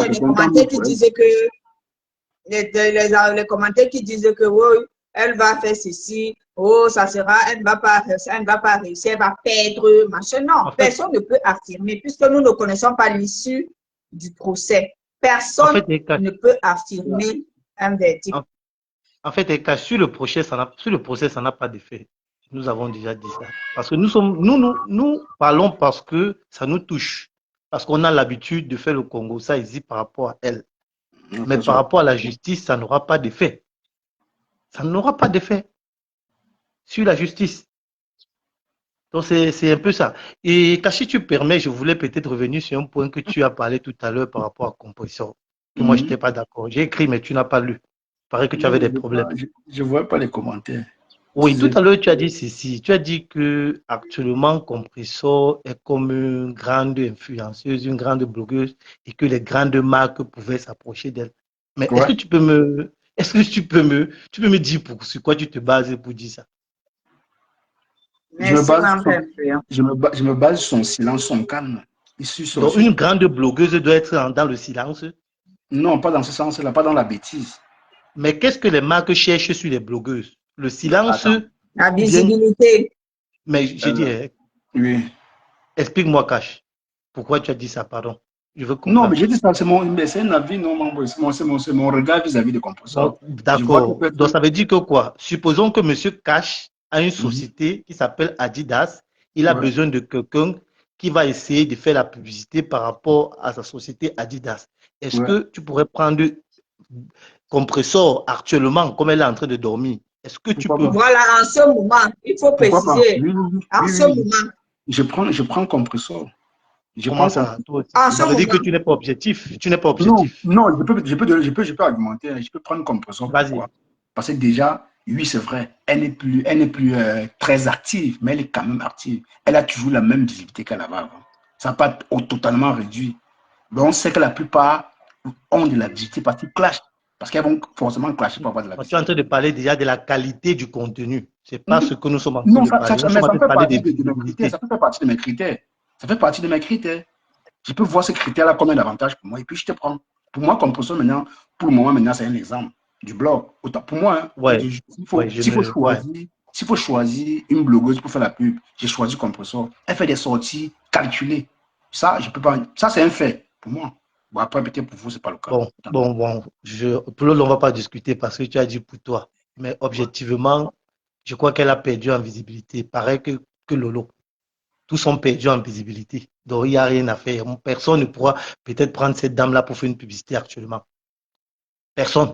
les commentaires qui disaient que les commentaires qui disent que oh, elle va faire ceci, oh, ça sera, elle ne va pas réussir, elle va perdre, machin. Non, En fait, personne ne peut affirmer, puisque nous ne connaissons pas l'issue du procès. Personne ne peut affirmer un verdict. En fait, Eka, sur le procès, ça n'a pas d'effet. Nous avons déjà dit ça. Parce que nous parlons parce que ça nous touche. Parce qu'on a l'habitude de faire le Congo, ça existe par rapport à elle. Mais par rapport à la justice, ça n'aura pas d'effet. Ça n'aura pas d'effet sur la justice. Donc, c'est un peu ça. Et si tu permets, je voulais peut-être revenir sur un point que tu as parlé tout à l'heure par rapport à Composition. Moi, je n'étais pas d'accord. J'ai écrit, mais tu n'as pas lu. Il paraît que tu avais des problèmes. Je ne vois pas les commentaires. Oui, tout à l'heure, tu as dit ceci. Tu as dit que actuellement, Compressor est comme une grande influenceuse, une grande blogueuse, et que les grandes marques pouvaient s'approcher d'elle. Mais est-ce que tu peux me dire sur quoi tu te bases pour dire ça? Je me base sur son silence, son calme. Donc, une grande blogueuse doit être dans le silence? Non, pas dans ce sens-là, pas dans la bêtise. Mais qu'est-ce que les marques cherchent sur les blogueuses? Le silence? La visibilité. Mais je dis, oui. Explique-moi, Cash. Pourquoi tu as dit ça, pardon? Je veux comprendre. Non, mais j'ai dit ça, c'est un avis, non, c'est mon regard vis-à-vis de Compressor. D'accord. Donc, ça veut dire que quoi? Supposons que M. Cash a une société qui s'appelle Adidas. Il a besoin de quelqu'un qui va essayer de faire la publicité par rapport à sa société Adidas. Est-ce que tu pourrais prendre Compressor actuellement, comme elle est en train de dormir? Est-ce que tu peux... Voilà, en ce moment, il faut préciser. En ce moment. Je prends Compressor. Comment ça? Ça veut dire que tu n'es pas objectif. Tu n'es pas objectif. Non, je peux argumenter. Je peux prendre Compressor. Pourquoi? Parce que déjà, oui, c'est vrai, elle n'est plus très active, mais elle est quand même active. Elle a toujours la même visibilité qu'elle avait avant. Ça n'a pas totalement réduit. Donc, on sait que la plupart ont de la visibilité parce qu'ils clashent. Parce qu'elles vont forcément clasher pour avoir de la visibilité. Tu es en train de parler déjà de la qualité du contenu. Ce n'est pas ce que nous sommes en train de parler. Nous sommes en train de parler des visibilités. Ça fait partie de mes critères. Ça fait partie de mes critères. Je peux voir ces critères-là comme un avantage pour moi et puis je te prends. Pour moi, Compressor, maintenant, pour le moment, maintenant, c'est un exemple du blog. Autant pour moi, s'il faut choisir une blogueuse pour faire la pub, j'ai choisi Compressor. Elle fait des sorties calculées. Ça, je peux pas. Ça, c'est un fait pour moi. Bon, après, peut-être pour vous, ce n'est pas le cas. Bon. Pour l'autre, on ne va pas discuter parce que tu as dit pour toi. Mais objectivement, je crois qu'elle a perdu en visibilité. Pareil que Lolo. Tous sont perdus en visibilité. Donc, il n'y a rien à faire. Personne ne pourra peut-être prendre cette dame-là pour faire une publicité actuellement. Personne.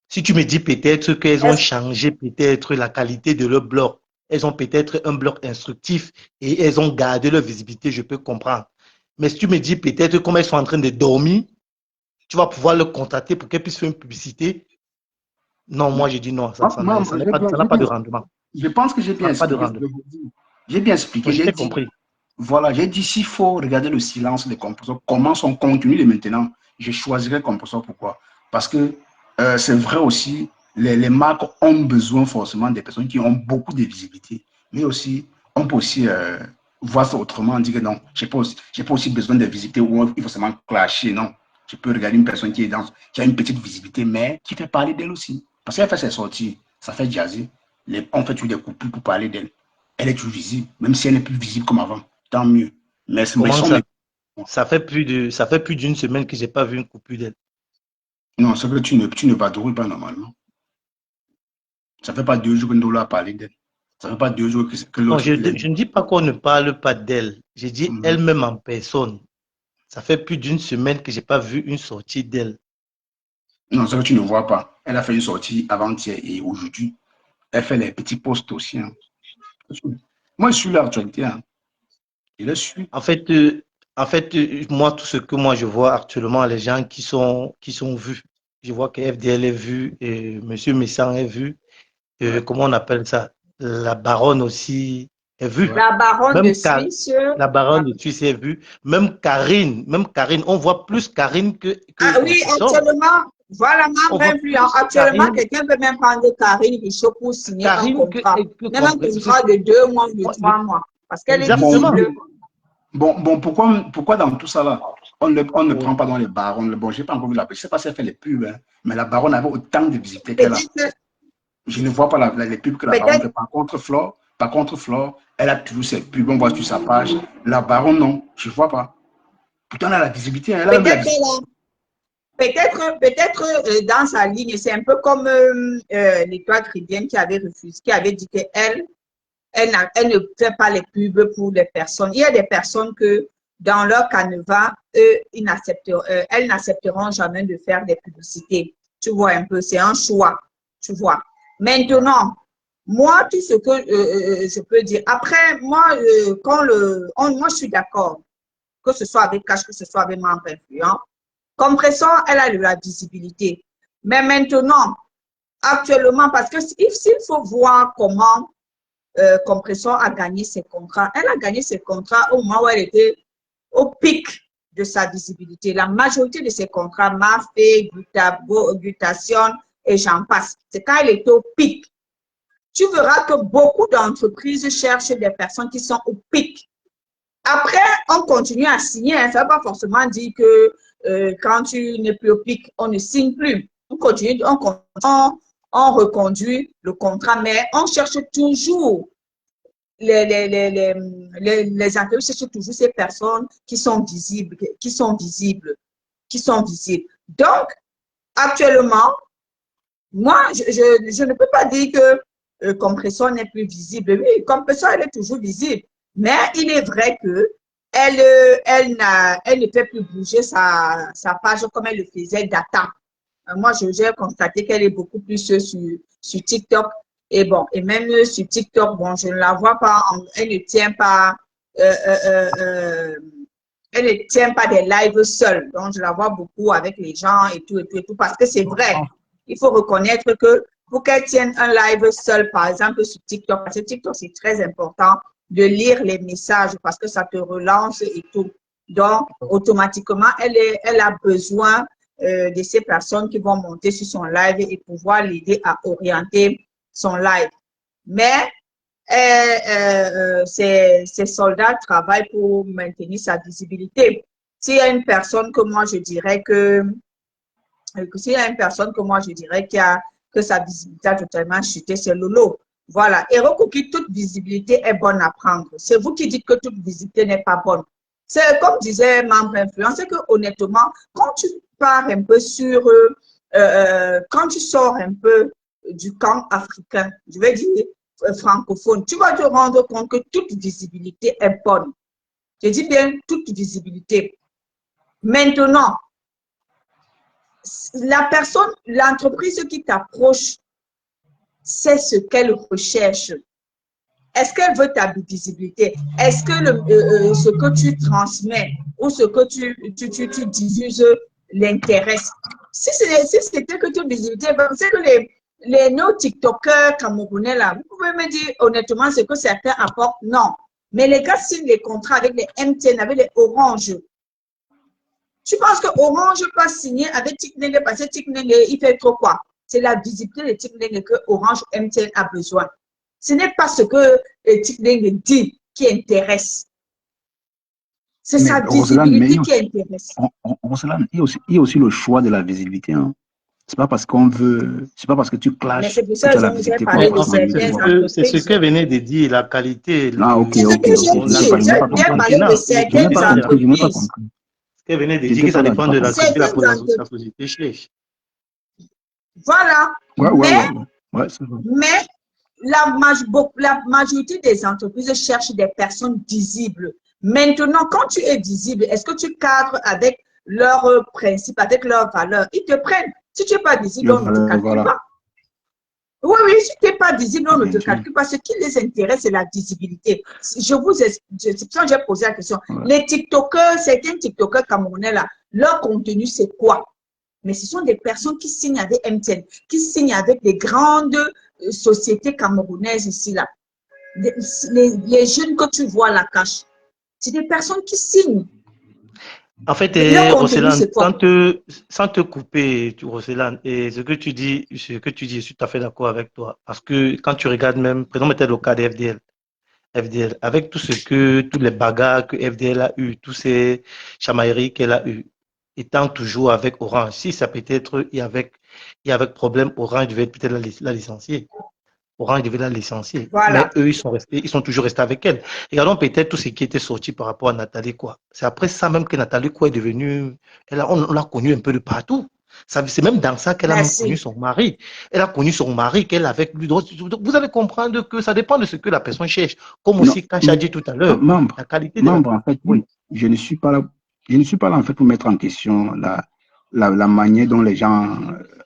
Si tu me dis peut-être qu'elles ont changé peut-être la qualité de leur blog, elles ont peut-être un blog instructif et elles ont gardé leur visibilité, je peux comprendre. Mais si tu me dis peut-être comme elles sont en train de dormir, tu vas pouvoir le contacter pour qu'elles puissent faire une publicité. Non, moi je dis non, ça n'a pas de rendement. Je pense que j'ai bien expliqué. J'ai bien expliqué. J'ai compris. Voilà, j'ai dit s'il faut regarder le silence des Compressor, comment son contenu est maintenant, je choisirais Compressor. Pourquoi? Parce que c'est vrai aussi, les marques ont besoin forcément des personnes qui ont beaucoup de visibilité. Mais aussi, on peut aussi voir ça autrement, dire que non, je n'ai pas aussi besoin de visibilité ou il faut seulement clasher. Non, je peux regarder une personne qui a une petite visibilité, mais qui fait parler d'elle aussi. Parce qu'elle fait ses sorties, ça fait jazzer. On fait toujours des coupures pour parler d'elle. Elle est toujours visible, même si elle n'est plus visible comme avant. Tant mieux. Mais ça fait plus d'une semaine que je n'ai pas vu une coupure d'elle. Non, c'est que tu ne vadrouilles pas normalement. Ça ne fait pas 2 jours que nous a parlé d'elle. Ça ne fait pas 2 jours que l'autre... Non, je ne dis pas qu'on ne parle pas d'elle. Je dis elle-même en personne. Ça fait plus d'une semaine que je n'ai pas vu une sortie d'elle. Non, ce que tu ne vois pas. Elle a fait une sortie avant-hier et aujourd'hui, elle fait les petits posts aussi. Hein. Moi, je suis l'actualité. Hein. Je le suis. En fait, moi, tout ce que moi je vois actuellement, les gens qui sont vus. Je vois que FDL est vu, et Monsieur Messan est vu. Ouais. Comment on appelle ça? La baronne aussi est vue. Ouais. La baronne de Même Suisse. la baronne de Suisse est vue. Même Karine, on voit plus Karine Ah que oui, Compression. actuellement, voilà, On membre voit influent. plus Actuellement, Karine, quelqu'un peut même prendre Karine Richaud pour signer un contrat. que Même un Compression. contrat de 2 mois, de 3 mois. Parce qu'elle est Bon, Exactement. visible. pourquoi dans tout ça là, on ne prend Oui. pas dans les baronnes. Bon, je n'ai pas encore vu la. Je ne sais pas si elle fait les pubs, hein, mais la baronne avait autant de visibilité qu'elle a. Peut-être, Je ne vois pas les pubs que la baronne peut-être, fait. Par contre, Flore, elle a toujours ses pubs. On voit sur sa page. La baronne, non, je ne vois pas. Pourtant, elle a la visibilité. Elle a même la peut-être visibilité. peut-être dans sa ligne, c'est un peu comme l'étoile chrétienne qui avait refusé, qui avait dit qu'elle elle ne fait pas les pubs pour les personnes. Il y a des personnes que dans leur canevas, elles n'accepteront jamais de faire des publicités. Tu vois un peu, c'est un choix, tu vois. Maintenant, moi, tout ce que je peux dire, après, moi, moi, je suis d'accord, que ce soit avec Cash, que ce soit avec membre influent. Compression, elle a de la visibilité. Mais maintenant, actuellement, parce que s'il faut voir comment Compression a gagné ses contrats. Elle a gagné ses contrats au moment où elle était au pic de sa visibilité. La majorité de ses contrats, Mafé, Glutation et j'en passe. C'est quand elle était au pic. Tu verras que beaucoup d'entreprises cherchent des personnes qui sont au pic. Après, on continue à signer. Ça ne veut pas forcément dire que quand tu n'es plus au pic, on ne signe plus. On continue, on reconduit le contrat, mais on cherche toujours les entreprises cherchent toujours ces personnes qui sont visibles, Donc, actuellement, moi, je ne peux pas dire que Compression n'est plus visible. Oui, Compression, elle est toujours visible. Mais il est vrai que elle ne fait plus bouger sa page comme elle le faisait d'antan. Moi, j'ai constaté qu'elle est beaucoup plus sur TikTok. Et bon, et même sur TikTok, bon, je ne la vois pas, elle ne tient pas, euh, euh, euh, elle ne tient pas des lives seule. Donc, je la vois beaucoup avec les gens et tout, et tout, et tout, parce que c'est vrai. Il faut reconnaître que pour qu'elle tienne un live seule, par exemple, sur TikTok, parce que TikTok, c'est très important de lire les messages parce que ça te relance et tout. Donc, automatiquement, elle a besoin de ces personnes qui vont monter sur son live et pouvoir l'aider à orienter son live. Mais ces soldats travaillent pour maintenir sa visibilité. S'il y a une personne que moi je dirais s'il y a une personne que moi je dirais que sa visibilité a totalement chuté, c'est Lolo. Voilà. Et Rokoki, toute visibilité est bonne à prendre. C'est vous qui dites que toute visibilité n'est pas bonne. C'est comme disait membre influent, c'est que honnêtement, quand tu pars un peu quand tu sors un peu du camp africain, je vais dire francophone, tu vas te rendre compte que toute visibilité est bonne. Je dis bien toute visibilité. Maintenant, la personne, l'entreprise qui t'approche, c'est ce qu'elle recherche. Est-ce qu'elle veut ta visibilité? Est-ce que ce que tu transmets ou ce que tu diffuses l'intéresse? Si c'était que toute visibilité, c'est que les no-tiktokers camerounais, là, vous pouvez me dire honnêtement ce que certains apportent? Non. Mais les gars signent les contrats avec les MTN, avec les Orange. Tu penses que Orange peut signer avec Tiknenge parce que Tiknenge, il fait trop quoi? C'est la visibilité de Tiknenge que Orange MTN a besoin. Ce n'est pas ce que Tiknenge dit qui intéresse. C'est sa visibilité qui intéresse. Il y a aussi le choix de la visibilité. Hein. C'est pas parce qu'on veut, c'est pas parce que tu clashes c'est pour que ça tu as la que j'ai visibilité parlé qu'on de passe en certaines vidéo. C'est ce qu'elle venait de dire, la qualité. Ah, ok. C'est ce que j'ai dit. J'ai parlé de certaines entreprises. Elle venait de dire que ça dépend de la culture, la positivité. Voilà. Ouais, mais la majorité des entreprises cherchent des personnes visibles. Maintenant, quand tu es visible, est-ce que tu cadres avec leurs principes, avec leurs valeurs? Ils te prennent. Si tu n'es pas visible, on ne te calcule Voilà. pas. Oui, oui, si tu n'es pas visible, on ne te calcule pas. Ce qui les intéresse, c'est la visibilité. C'est pour ça que j'ai posé la question. Les TikTokers, certains TikTokers camerounais, là, leur contenu, c'est quoi? Mais ce sont des personnes qui signent avec MTN, qui signent avec des grandes sociétés camerounaises ici, là. Les jeunes que tu vois à la cache, c'est des personnes qui signent. En fait, Leur contenu, Roselyne, c'est quoi? sans te couper, Roselyne, et ce que tu dis, je suis tout à fait d'accord avec toi. Parce que quand tu regardes même, par exemple, peut-être le cas de FDL, avec tout tous les bagarres que FDL a eu, tous ces chamailleries qu'elle a eu, étant toujours avec Orange, si ça peut être, il y avait problème, Orange devait peut-être la licencier. Orange devait la licencier. Voilà. Mais eux, ils sont toujours restés avec elle. Regardons peut-être tout ce qui était sorti par rapport à Nathalie Quoi. C'est après ça même que Nathalie Quoi est devenue, on l'a connue un peu de partout. C'est même dans ça qu'elle a même connu son mari. Elle a connu son mari qu'elle avait lui. Vous allez comprendre que ça dépend de ce que la personne cherche. Comme aussi quand j'ai dit tout à l'heure, la qualité de en fait, oui. Je ne suis pas là en fait pour mettre en question la manière dont les gens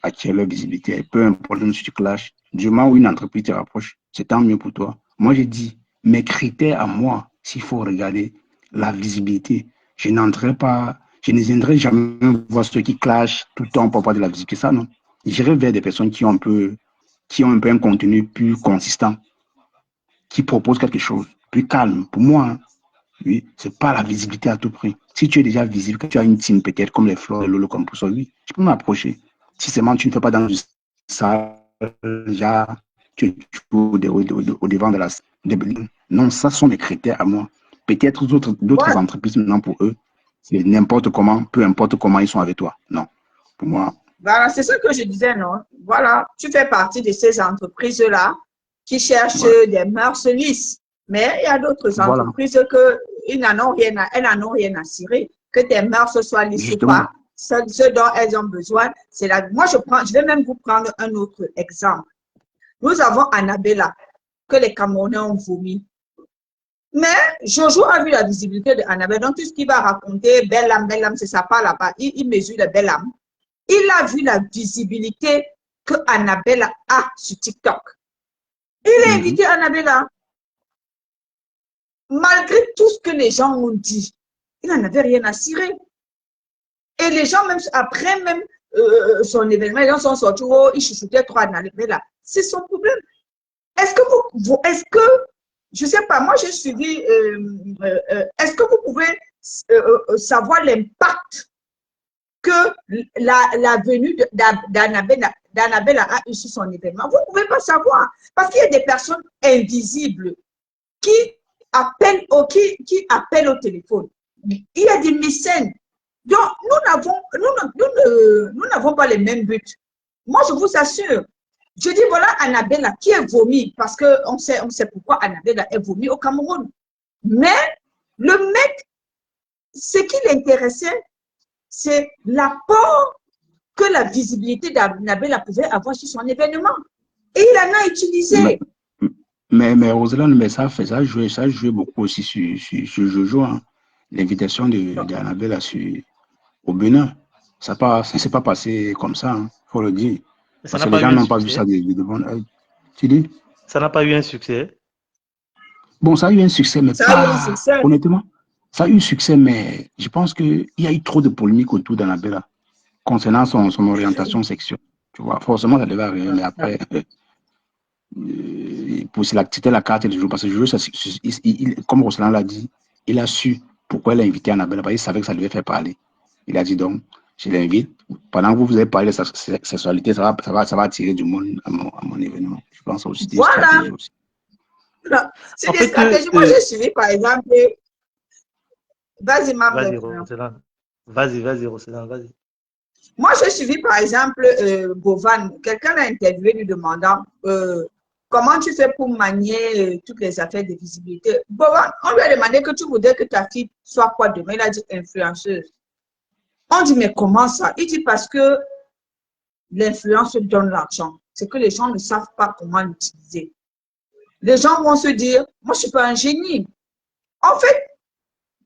attirent leur visibilité. Peu importe si tu clashes, du moment où une entreprise te rapproche, c'est tant mieux pour toi. Moi, j'ai dit, mes critères à moi, s'il faut regarder la visibilité, je ne viendrai jamais voir ceux qui clashent tout le temps pour avoir de la visibilité. Ça, non. J'irai vers des personnes qui ont un peu un contenu plus consistant, qui proposent quelque chose plus calme. Pour moi, hein, oui, c'est pas la visibilité à tout prix. Si tu es déjà visible, que tu as une team peut-être comme les Fleurs et Lolo comme pour ça, oui, je peux m'approcher. Si seulement tu ne fais pas dans une salle, déjà, tu es au devant de la salle. Non, ça sont mes critères à moi. Peut-être d'autres entreprises maintenant pour eux, c'est n'importe comment, peu importe comment ils sont avec toi. Non, pour moi. Voilà, c'est ce que je disais, non? Voilà, tu fais partie de ces entreprises-là qui cherchent des mœurs lisses. Mais il y a d'autres entreprises elles n'en ont rien à cirer. Que tes mœurs soient lisses ou pas, ce dont elles ont besoin, c'est là. Moi, je vais même vous prendre un autre exemple. Nous avons Annabella, que les Camerounais ont vomi. Mais Jojo a vu la visibilité de Annabella. Donc, tout ce qu'il va raconter, belle âme, c'est ça part là-bas. Il mesure la belle âme. Il a vu la visibilité que Annabella a sur TikTok. Il a invité Annabella. Malgré tout ce que les gens ont dit, il n'en avait rien à cirer. Et les gens, même après même son événement, les gens sont sortis, oh, ils chuchotaient trop Annabella. C'est son problème. Est-ce que, je ne sais pas, moi j'ai suivi, est-ce que vous pouvez savoir l'impact que la venue d'Annabella a eu sur son événement? Vous ne pouvez pas savoir. Parce qu'il y a des personnes invisibles qui appellent au téléphone. Il y a des mécènes. Donc, nous n'avons pas les mêmes buts. Moi, je vous assure. Je dis, voilà Annabella qui est vomi, parce qu'on sait pourquoi Annabella est vomi au Cameroun. Mais le mec, ce qui l'intéressait, c'est l'apport que la visibilité d'Annabella pouvait avoir sur son événement. Et il en a utilisé. Mais Roselyne, mais ça jouait beaucoup aussi sur Jojo, hein. L'invitation d'Annabella au Bénin. Ça ne s'est pas passé comme ça, il faut le dire. Parce que les gens n'ont pas vu ça de bon oeil. Tu dis? Ça n'a pas eu un succès? Bon, ça a eu un succès, mais pas... Honnêtement, ça a eu un succès, mais je pense qu'il y a eu trop de polémiques autour d'Annabella concernant son orientation sexuelle. Tu vois, forcément, ça devait arriver, mais après... c'était la carte du jour, parce que le jeu, comme Roselyne l'a dit, il a su pourquoi il a invité Annabella, parce qu'il savait que ça devait faire parler. Il a dit donc, je l'invite, pendant que vous avez parlé de sa sexualité, ça va attirer du monde à mon événement. Je pense aussi des stratégies aussi. C'est des stratégies. Moi, j'ai suivi, par exemple, vas-y, Roselyne. Vas-y, Roselyne, vas-y. Moi, j'ai suivi, par exemple, Bovan. Quelqu'un l'a interviewé lui demandant comment tu fais pour manier toutes les affaires de visibilité. Bovan, on lui a demandé que tu voudrais que ta fille soit quoi demain. Il a dit influenceuse. On dit, mais comment ça? Il dit parce que l'influence donne l'argent. C'est que les gens ne savent pas comment l'utiliser. Les gens vont se dire, moi, je ne suis pas un génie. En fait,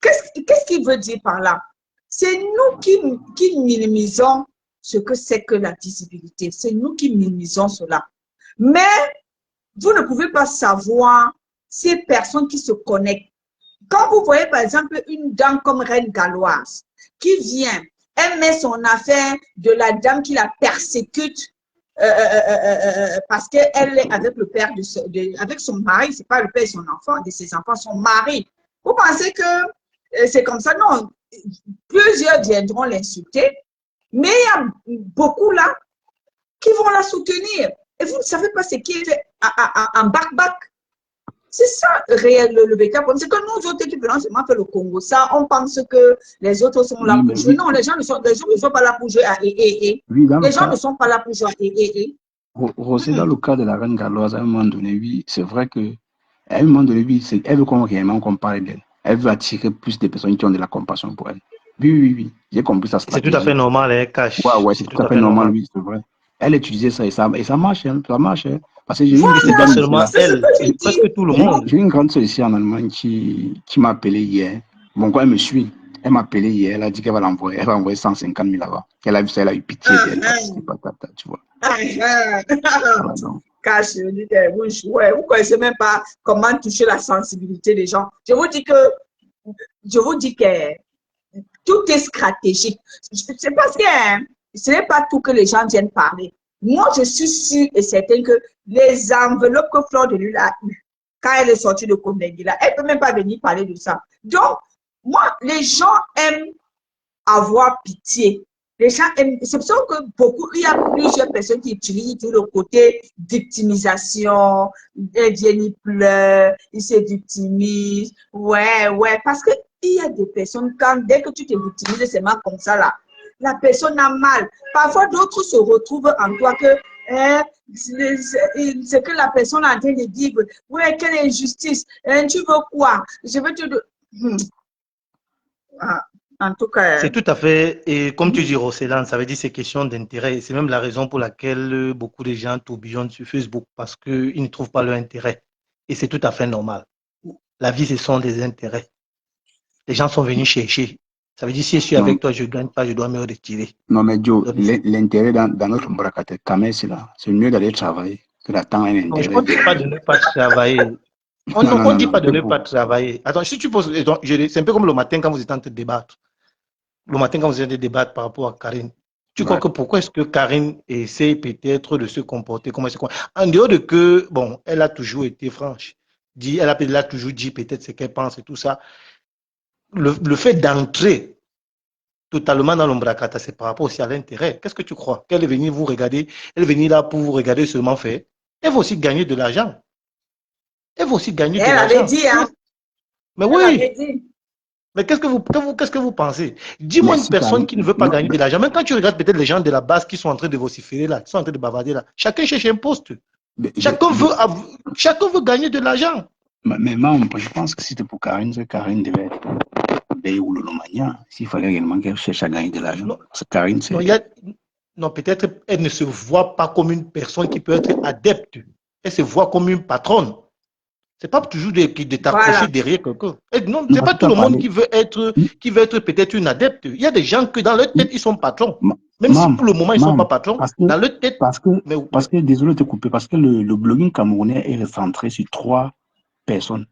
qu'est-ce qu'il veut dire par là? C'est nous qui minimisons ce que c'est que la visibilité. C'est nous qui minimisons cela. Mais vous ne pouvez pas savoir ces personnes qui se connectent. Quand vous voyez par exemple une dame comme Reine Galloise qui vient, elle met son affaire de la dame qui la persécute parce qu'elle est avec le père avec son mari, c'est pas le père de son enfant, de ses enfants, son mari. Vous pensez que c'est comme ça? Non, plusieurs viendront l'insulter, mais il y a beaucoup là qui vont la soutenir. Et vous ne savez pas ce qui est fait en back-back. C'est ça le véritable problème. C'est que nous autres qui venons seulement faire le Congo, ça, on pense que les autres sont là pour jouer. Non, les gens ne sont pas là pour jouer à les gens ne sont pas là pour jouer à Rosé, dans le cas de la reine galloise, à un moment donné, oui, c'est vrai que à un moment donné, oui, elle veut qu'on parle d'elle. Elle veut attirer plus de personnes qui ont de la compassion pour elle. Oui. J'ai compris ça. C'est tout à fait normal, hein, Cash. Ouais, c'est tout à fait normal, oui, c'est vrai. Elle utilisait ça et ça marche, hein, ça marche. Hein. Parce que j'ai pas seulement elle, c'est presque tout le monde. J'ai une grande sœur ici en Allemagne qui m'a appelé hier. Bon, quand elle me suit, elle m'a appelé hier, elle a dit qu'elle va l'envoyer. Elle va envoyer 150 000 là-bas. Elle a vu ça, elle a eu pitié d'elle. Tu vois. Cash, vous connaissez même pas comment toucher la sensibilité des gens. Je vous dis que tout est stratégique. C'est parce que ce n'est pas tout que les gens viennent parler. Moi, je suis sûre et certaine que les enveloppes que Fleur de Lune a eues quand elle est sortie de Combengila, elle ne peut même pas venir parler de ça. Donc, moi, les gens aiment avoir pitié. Les gens aiment, c'est pour ça que il y a plusieurs personnes qui utilisent le côté victimisation, il pleure, il se victimise. Ouais, parce que il y a des personnes, dès que tu te victimises, c'est mal comme ça là. La personne a mal. Parfois, d'autres se retrouvent en toi que c'est que la personne a en train de dire, ouais, quelle injustice, tu veux quoi? Je veux te... En tout cas... C'est tout à fait, et comme tu dis, Rossélan, ça veut dire c'est question d'intérêt. C'est même la raison pour laquelle beaucoup de gens tourbillonnent sur Facebook, parce qu'ils ne trouvent pas leur intérêt. Et c'est tout à fait normal. La vie, ce sont des intérêts. Les gens sont venus chercher. Ça veut dire si je suis avec toi, je ne gagne pas, je dois me retirer. Non, mais Joe, l'intérêt dans notre Mbarakate, c'est là. C'est mieux d'aller travailler que d'attendre un intérêt. On ne dit pas de ne pas travailler. On ne dit pas de ne pas travailler. Attends, si tu poses, c'est un peu comme le matin quand vous êtes en train de débattre. Le matin quand vous êtes en train de débattre par rapport à Karine. Tu crois que pourquoi est-ce que Karine essaie peut-être de se comporter comme elle se comporte? En dehors de que, bon, elle a toujours été franche. Elle a toujours dit peut-être ce qu'elle pense et tout ça. Le fait d'entrer totalement dans l'Ombrakata, c'est par rapport aussi à l'intérêt. Qu'est-ce que tu crois? Qu'elle est venue vous regarder? Elle est venue là pour vous regarder seulement faire? Elle va aussi gagner de l'argent. Elle va aussi gagner de l'argent. Elle avait dit, hein? Mais oui. Mais qu'est-ce que vous pensez? Dis-moi une personne qui ne veut pas gagner de l'argent. Même quand tu regardes peut-être les gens de la base qui sont en train de vociférer là, qui sont en train de bavarder là, chacun cherche un poste. Chacun veut gagner de l'argent. Mais moi, je pense que c'était pour Karine devait être ou le Lomania, s'il fallait réellement qu'elle cherche à gagner de l'argent. Karine, c'est... Non, peut-être elle ne se voit pas comme une personne qui peut être adepte. Elle se voit comme une patronne. C'est pas toujours de t'accrocher derrière quelqu'un. Non, c'est pas tout le monde qui veut être peut-être une adepte. Il y a des gens que dans leur tête, ils sont patrons. Même si pour le moment, ils ne sont pas patrons. Dans leur tête... Parce que, désolé de te couper, parce que le blogging camerounais est centré sur 3 personnes.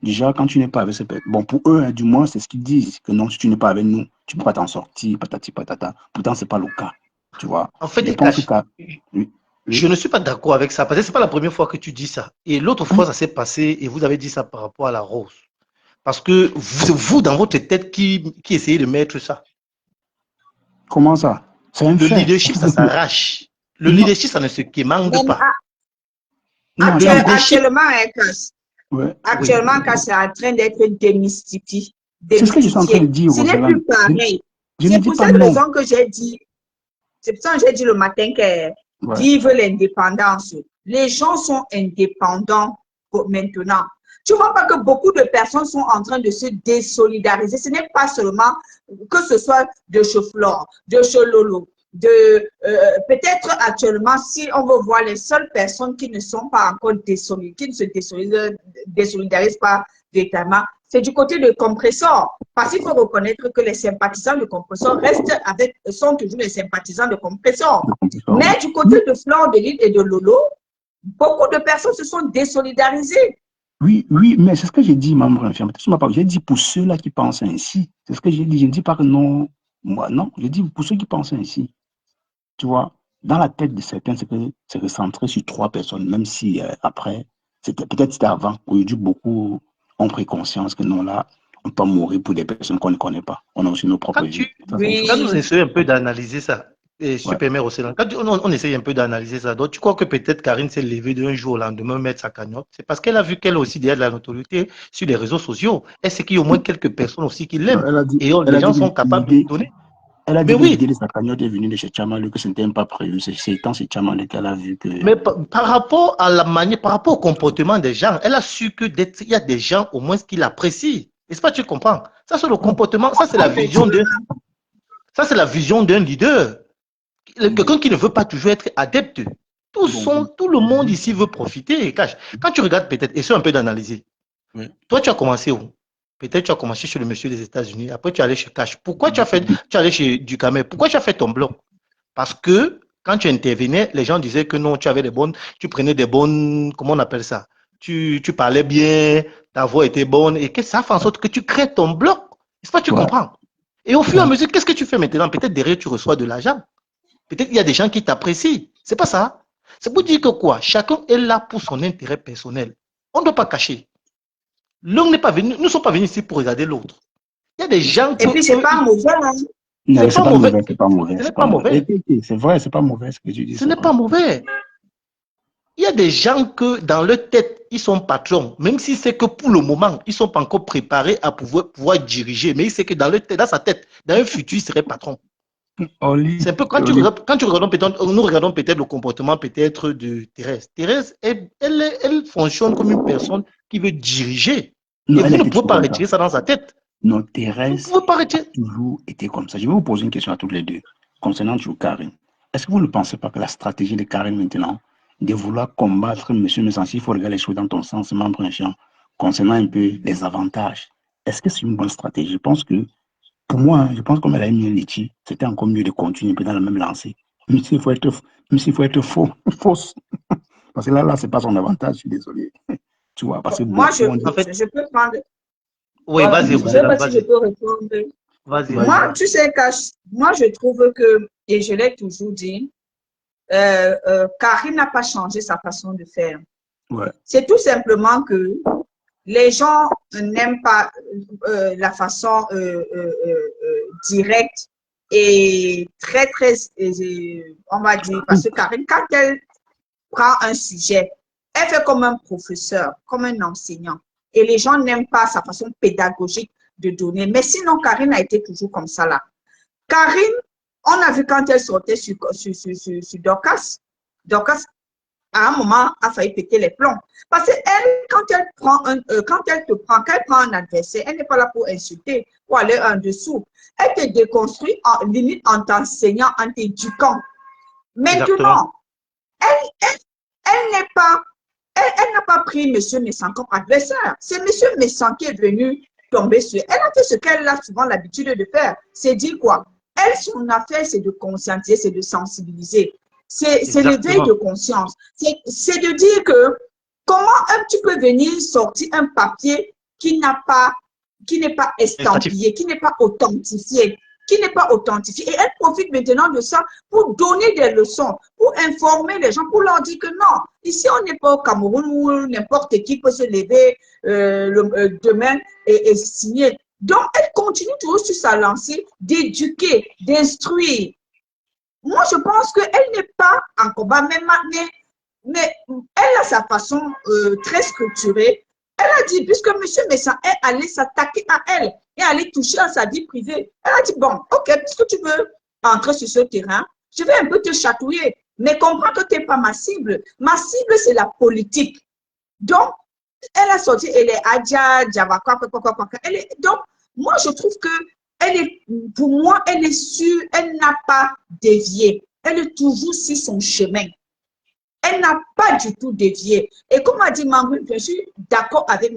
Déjà, quand tu n'es pas avec ces personnes, bon, pour eux, hein, du moins, c'est ce qu'ils disent, que non, si tu n'es pas avec nous, tu ne peux pas t'en sortir, patati patata. Pourtant, ce n'est pas le cas, tu vois. En fait, je ne suis pas d'accord avec ça, parce que ce n'est pas la première fois que tu dis ça. Et l'autre fois, ça s'est passé, et vous avez dit ça par rapport à la rose. Parce que vous dans votre tête, qui essayez de mettre ça. Comment ça? C'est un fait. Le leadership, ça s'arrache. Le leadership, ça ne se quémande pas. Actuellement, Actuellement, quand c'est en train d'être démystifié. C'est ce que je suis en train de dire. Ce n'est plus pareil. C'est pour cette raison que j'ai dit, c'est pour ça que j'ai dit le matin que vive l'indépendance. Les gens sont indépendants maintenant. Tu vois pas que beaucoup de personnes sont en train de se désolidariser. Ce n'est pas seulement que ce soit de chez Flore, de chez Lolo, peut-être actuellement, si on veut voir les seules personnes qui ne sont pas encore désolidarisées, qui ne se désolidarisent pas véritablement, c'est du côté de Compressor. Parce qu'il faut reconnaître que les sympathisants de Compressor sont toujours les sympathisants de Compressor. Mais du côté de Fleur de Lys et de Lolo, beaucoup de personnes se sont désolidarisées. Oui, oui, mais c'est ce que j'ai dit, membre infirme. J'ai dit pour ceux-là qui pensent ainsi. C'est ce que j'ai dit. Je ne dis pas que non. Moi, non. Je dis pour ceux qui pensent ainsi. Tu vois, dans la tête de certains, c'est recentré sur 3 personnes, même si après, peut-être c'était avant. Aujourd'hui, beaucoup ont pris conscience que non, là, on ne peut pas mourir pour des personnes qu'on ne connaît pas. On a aussi nos propres vies. Quand nous essayons un peu d'analyser ça, et Ouais. Super Mère Océan, quand on essaye un peu d'analyser ça, donc tu crois que peut-être Karine s'est levée d'un jour au lendemain mettre sa cagnotte, c'est parce qu'elle a vu qu'elle a aussi déjà de la notoriété sur les réseaux sociaux. Elle sait qu'il y a au moins quelques personnes aussi qui l'aiment. Et les gens sont capables de donner. Elle a dit Mais que oui, l'idée de sa cagnotte est venue de chez Tchamalu, que ce n'était même pas prévu. C'est tant chez Tchamalu qu'elle a vu que. mais par rapport à la manière, par rapport au comportement des gens, elle a su que il y a des gens au moins qui l'apprécient. N'est-ce pas, tu comprends? Ça, c'est le comportement, ça, c'est la vision d'un leader. Quelqu'un qui ne veut pas toujours être adepte. Tout le monde ici veut profiter. Quand tu regardes peut-être, essaie un peu d'analyser. Oui. Toi, tu as commencé où? Peut-être tu as commencé chez le monsieur des États-Unis. Après, tu es allé chez Cash. Pourquoi tu es allé chez Ducamel? Pourquoi tu as fait ton blog? Parce que quand tu intervenais, les gens disaient que non, tu prenais des bonnes, comment on appelle ça? Tu parlais bien, ta voix était bonne et que ça fait en sorte que tu crées ton blog. N'est-ce pas, tu comprends? Et au fur et à mesure, qu'est-ce que tu fais maintenant? Peut-être derrière, tu reçois de l'argent. Peut-être il y a des gens qui t'apprécient. C'est pas ça. C'est pour dire que quoi? Chacun est là pour son intérêt personnel. On ne doit pas cacher. L'homme n'est pas venu, nous ne sommes pas venus ici pour regarder l'autre. Il y a des gens Et puis, c'est pas mauvais. Hein? Non, c'est pas mauvais, c'est pas mauvais. Ce n'est pas mauvais. C'est vrai, c'est pas mauvais ce que tu dis. Ce n'est pas mauvais. Il y a des gens que dans leur tête, ils sont patrons, même si c'est que pour le moment, ils ne sont pas encore préparés à pouvoir diriger, mais ils savent que dans leur tête, dans sa tête, dans un futur, ils seraient patrons. C'est un peu quand nous regardons peut-être le comportement peut-être de Thérèse. Thérèse, elle fonctionne comme une personne qui veut diriger. Non, et vous ne pouvez pas retirer ça dans sa tête. Non, Thérèse vous ne pouvez pas retirer. a toujours été comme ça. Je vais vous poser une question à toutes les deux, concernant toujours Karine. Est-ce que vous ne pensez pas que la stratégie de Karine maintenant, de vouloir combattre M. Messancy, il faut regarder les choses dans ton sens, membre infirme, concernant un peu les avantages, est-ce que c'est une bonne stratégie? Je pense que, pour moi, je pense comme elle a mis un litchi, c'était encore mieux de continuer un peu dans la même lancée. Même s'il faut être fausse. Parce que là, c'est pas son avantage, je suis désolé. Tu vois, parce que moi, je peux prendre. Oui, vas-y, je sais pas si je peux répondre. Moi, tu sais, moi, je trouve que, et je l'ai toujours dit, Karine n'a pas changé sa façon de faire. Ouais. C'est tout simplement que les gens n'aiment pas la façon directe et très, très, on va dire, parce que Karine, quand elle prend un sujet, elle fait comme un professeur, comme un enseignant. Et les gens n'aiment pas sa façon pédagogique de donner. Mais sinon, Karine a été toujours comme ça là. Karine, on a vu quand elle sortait sur Dorcas, Dorcas, à un moment, a failli péter les plombs. Parce qu'elle, quand elle prend un adversaire, elle n'est pas là pour insulter, pour aller en dessous. Elle te déconstruit limite en t'enseignant, en t'éduquant. Maintenant, elle n'a pas pris M. Messan comme adversaire. C'est M. Messan qui est venu tomber sur elle. Elle a fait ce qu'elle a souvent l'habitude de faire. C'est dire quoi? Elle, son affaire, c'est de conscientiser, c'est de sensibiliser. C'est l'éveil de conscience. C'est de dire que comment tu peux venir sortir un papier qui n'est pas estampillé, qui n'est pas authentifié. Et elle profite maintenant de ça pour donner des leçons, pour informer les gens, pour leur dire que non, ici on n'est pas au Cameroun où n'importe qui peut se lever demain et signer. Donc, elle continue toujours sur sa lancée d'éduquer, d'instruire. Moi, je pense qu'elle n'est pas en combat, mais elle a sa façon très structurée. Elle a dit, puisque M. Messan est allé s'attaquer à elle et aller toucher à sa vie privée, elle a dit, bon, ok, puisque tu veux entrer sur ce terrain, je vais un peu te chatouiller, mais comprends que tu n'es pas ma cible. Ma cible, c'est la politique. Donc, elle a sorti, elle est Adja, Djavaka, donc, moi, je trouve que pour moi, elle est sûre, elle n'a pas dévié. Elle est toujours sur son chemin. Elle n'a pas du tout dévié. Et comme a dit Mangou, je suis d'accord avec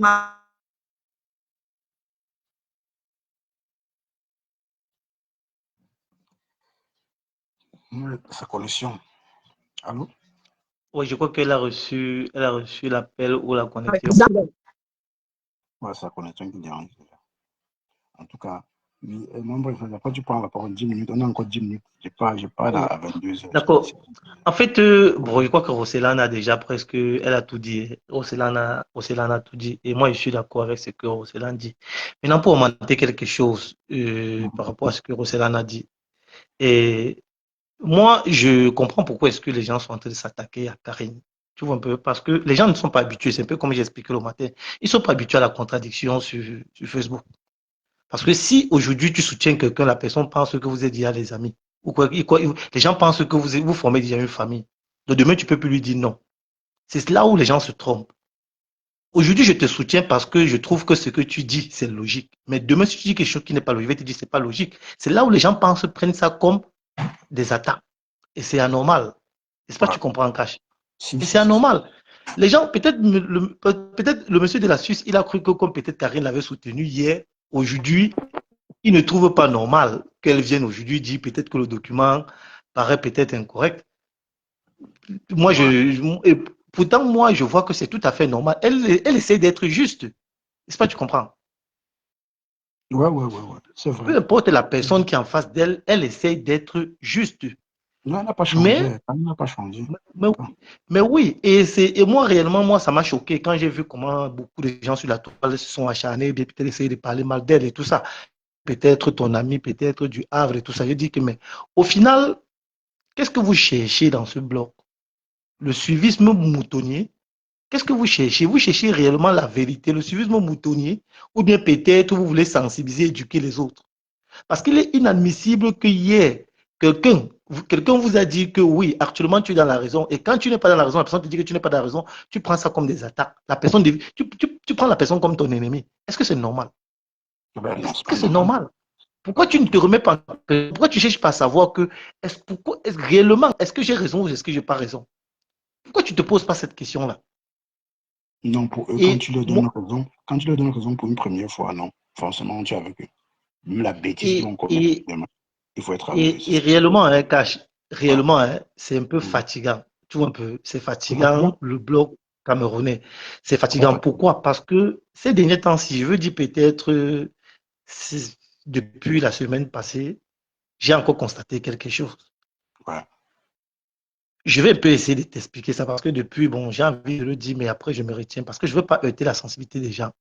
Sa connexion. Allô? Oui, je crois qu'elle a reçu l'appel ou la connexion. Ouais, sa connexion qui dérange. En tout cas, oui, non, bref, après tu prends la parole 10 minutes, on a encore 10 minutes. Je pars à 22h. D'accord. En fait, bon, je crois que Rossellane a déjà presque, elle a tout dit. Rossellane a tout dit. Et moi, je suis d'accord avec ce que Rossellane dit. Maintenant, pour augmenter quelque chose par rapport à ce que Rossellane a dit. Et moi, je comprends pourquoi est-ce que les gens sont en train de s'attaquer à Karine. Tu vois un peu, parce que les gens ne sont pas habitués. C'est un peu comme j'ai expliqué le matin. Ils ne sont pas habitués à la contradiction sur Facebook. Parce que si aujourd'hui tu soutiens quelqu'un, la personne pense que vous êtes déjà des amis. Ou quoi, les gens pensent que vous formez déjà une famille. Donc demain, tu ne peux plus lui dire non. C'est là où les gens se trompent. Aujourd'hui, je te soutiens parce que je trouve que ce que tu dis, c'est logique. Mais demain, si tu dis quelque chose qui n'est pas logique, je vais te dire que ce n'est pas logique. C'est là où les gens prennent ça comme des attaques. Et c'est anormal. Est-ce pas que tu comprends, Cash? Et c'est anormal. Les gens, peut-être le monsieur de la Suisse, il a cru que comme peut-être Karine l'avait soutenu hier, aujourd'hui, il ne trouve pas normal qu'elle vienne aujourd'hui dire peut-être que le document paraît peut-être incorrect. Moi, et pourtant, moi, je vois que c'est tout à fait normal. Elle essaie d'être juste. Est-ce pas, tu comprends? Ouais, c'est vrai. Peu importe la personne qui est en face d'elle, elle essaie d'être juste. Non, elle n'a pas changé. Elle n'a pas changé. Mais oui, et moi, réellement, moi, ça m'a choqué quand j'ai vu comment beaucoup de gens sur la toile se sont acharnés, peut-être essayer de parler mal d'elle et tout ça. Peut-être ton ami, peut-être du Havre et tout ça. Je dis que, mais au final, qu'est-ce que vous cherchez dans ce bloc? Le suivisme moutonnier? Qu'est-ce que vous cherchez? Vous cherchez réellement la vérité, le suivisme moutonnier, ou bien peut-être vous voulez sensibiliser, éduquer les autres? Parce qu'il est inadmissible que hier, quelqu'un vous a dit que oui, actuellement tu es dans la raison, et quand tu n'es pas dans la raison, la personne te dit que tu n'es pas dans la raison, tu prends ça comme des attaques. La personne, tu prends la personne comme ton ennemi. Est-ce que c'est normal? Est-ce que c'est normal? Pourquoi tu ne te remets pas? Pourquoi tu ne cherches pas à savoir que réellement, est-ce que j'ai raison ou est-ce que je n'ai pas raison? Pourquoi tu ne te poses pas cette question-là? Non, pour eux, quand tu leur donnes raison pour une première fois, non. Forcément, tu es avec eux. Même la bêtise qu'ils vont commettre, il faut être avec eux. Et réellement, hein, Cash, réellement, hein, c'est un peu fatigant. Tu vois un peu, c'est fatigant, le bloc camerounais. C'est fatigant. Pourquoi? Parce que ces derniers temps, si je veux dire peut-être depuis la semaine passée, j'ai encore constaté quelque chose. Ouais. Je vais un peu essayer de t'expliquer ça parce que depuis, bon, j'ai envie de le dire, mais après, je me retiens parce que je ne veux pas heurter la sensibilité des gens.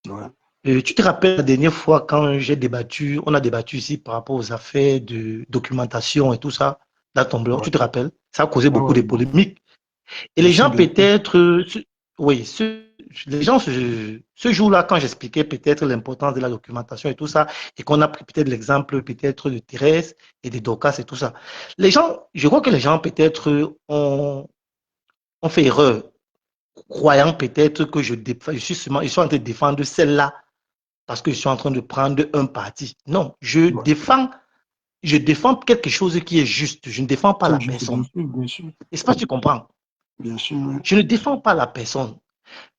Ouais. Tu te rappelles la dernière fois quand on a débattu ici par rapport aux affaires de documentation et tout ça, dans ton blog, tu te rappelles? Ça a causé beaucoup de polémiques. Et les gens peut-être, oui, les gens, ce jour-là, quand j'expliquais peut-être l'importance de la documentation et tout ça, et qu'on a pris peut-être l'exemple peut-être de Thérèse et de Dorcas et tout ça, les gens, je crois que les gens peut-être ont fait erreur, croyant peut-être que je suis en train de défendre celle-là parce que je suis en train de prendre un parti. Non, je défends quelque chose qui est juste. Je ne défends pas la personne. Bien sûr. Est-ce que tu comprends? Bien sûr. Ouais. Je ne défends pas la personne.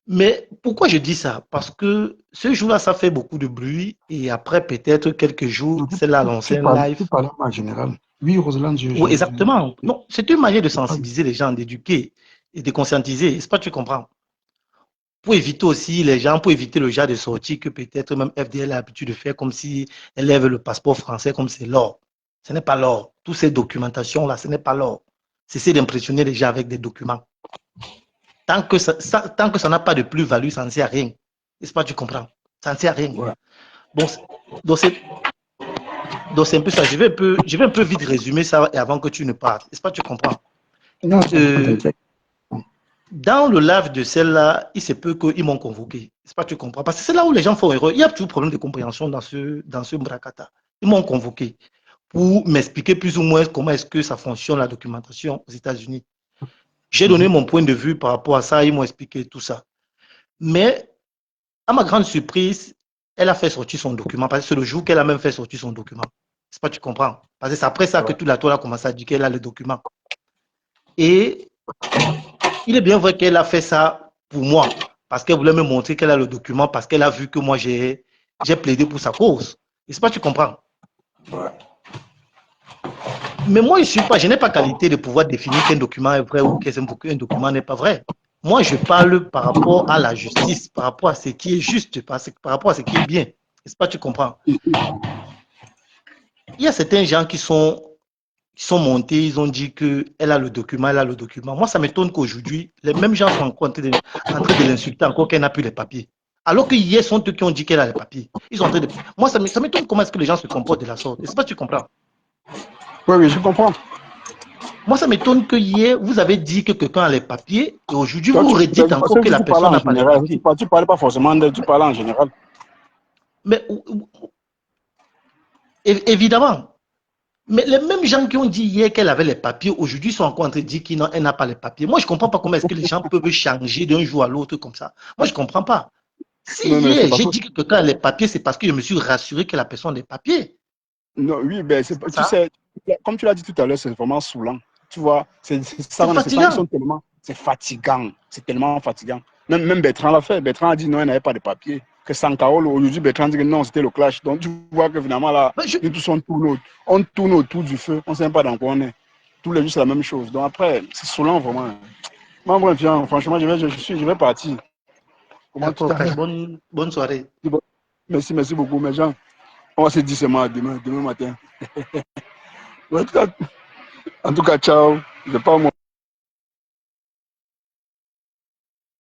Mais pourquoi je dis ça? Parce que ce jour-là, ça fait beaucoup de bruit et après peut-être quelques jours, c'est là lancé un live. Tu parles en général. Oui, Roselyne, Oui, exactement. Non, c'est une manière de sensibiliser les gens, d'éduquer et de conscientiser. Est-ce que tu comprends? Pour éviter aussi les gens, pour éviter le genre de sortie que peut-être même FDL a l'habitude de faire comme si elle lève le passeport français comme c'est l'or. Ce n'est pas l'or. Toutes ces documentations-là, ce n'est pas l'or. C'est d'impressionner les gens avec des documents. Tant que ça n'a pas de plus-value, ça ne sert à rien. N'est-ce pas, tu comprends? Ça ne sert à rien. Ouais. Bon, donc c'est un peu ça. Je vais un peu vite résumer ça avant que tu ne partes. Est-ce pas, tu comprends? Non, dans le live de celle-là, il se peut qu'ils m'ont convoqué. C'est pas, tu comprends? Parce que c'est là où les gens font erreur. Il y a toujours problème de compréhension dans ce Mbrakata. Ils m'ont convoqué pour m'expliquer plus ou moins comment est-ce que ça fonctionne, la documentation aux États-Unis. J'ai donné mon point de vue par rapport à ça. Ils m'ont expliqué tout ça. Mais, à ma grande surprise, elle a fait sortir son document. Parce que c'est le jour qu'elle a même fait sortir son document. C'est pas, tu comprends? Parce que c'est après ça que toute la toile a commencé à dire qu'elle a le document. Et il est bien vrai qu'elle a fait ça pour moi, parce qu'elle voulait me montrer qu'elle a le document, parce qu'elle a vu que moi, j'ai plaidé pour sa cause. Et c'est pas, tu comprends? Ouais. Mais moi, je n'ai pas qualité de pouvoir définir qu'un document est vrai ou qu'un document n'est pas vrai. Moi, je parle par rapport à la justice, par rapport à ce qui est juste, par rapport à ce qui est bien. N'est-ce pas, tu comprends? Il y a certains gens qui sont montés, ils ont dit qu'elle a le document, elle a le document. Moi, ça m'étonne qu'aujourd'hui, les mêmes gens sont en train de l'insulter encore qu'elle n'a plus les papiers. Alors que hier, sont eux qui ont dit qu'elle a les papiers. Ils sont en train de... Moi, ça m'étonne comment est-ce que les gens se comportent de la sorte. N'est-ce pas, tu comprends? Oui, oui, je comprends. Moi, ça m'étonne que hier, vous avez dit que quelqu'un a les papiers et aujourd'hui, Toi, vous redites encore que la personne n'a pas les papiers. Tu ne parlais pas forcément d'elle, tu parlais en général. Mais évidemment. Mais les mêmes gens qui ont dit hier qu'elle avait les papiers, aujourd'hui sont encore en train de dire qu'elle n'a pas les papiers. Moi, je ne comprends pas comment est-ce que les gens peuvent changer d'un jour à l'autre comme ça. Moi, je ne comprends pas. Si Non, hier, j'ai dit que quelqu'un a les papiers, c'est parce que je me suis rassuré que la personne a les papiers. Non, oui, ben, tu sais, comme tu l'as dit tout à l'heure, c'est vraiment saoulant. Tu vois, c'est fatigant. C'est fatigant. C'est tellement fatigant. Même Bertrand l'a fait. Bertrand a dit non, il n'avait pas de papier. Que Sankao, aujourd'hui, Bertrand dit que non, c'était le clash. Donc, tu vois que finalement, là, nous tous, on tourne autour du feu. On ne sait même pas dans quoi on est. Tous les jours, c'est la même chose. Donc, après, c'est saoulant, vraiment. Moi, franchement, je vais partir. D'accord, bonne soirée. Merci beaucoup, mes gens. On va se dire seulement demain matin. En tout cas, ciao. Je ne sais pas moi.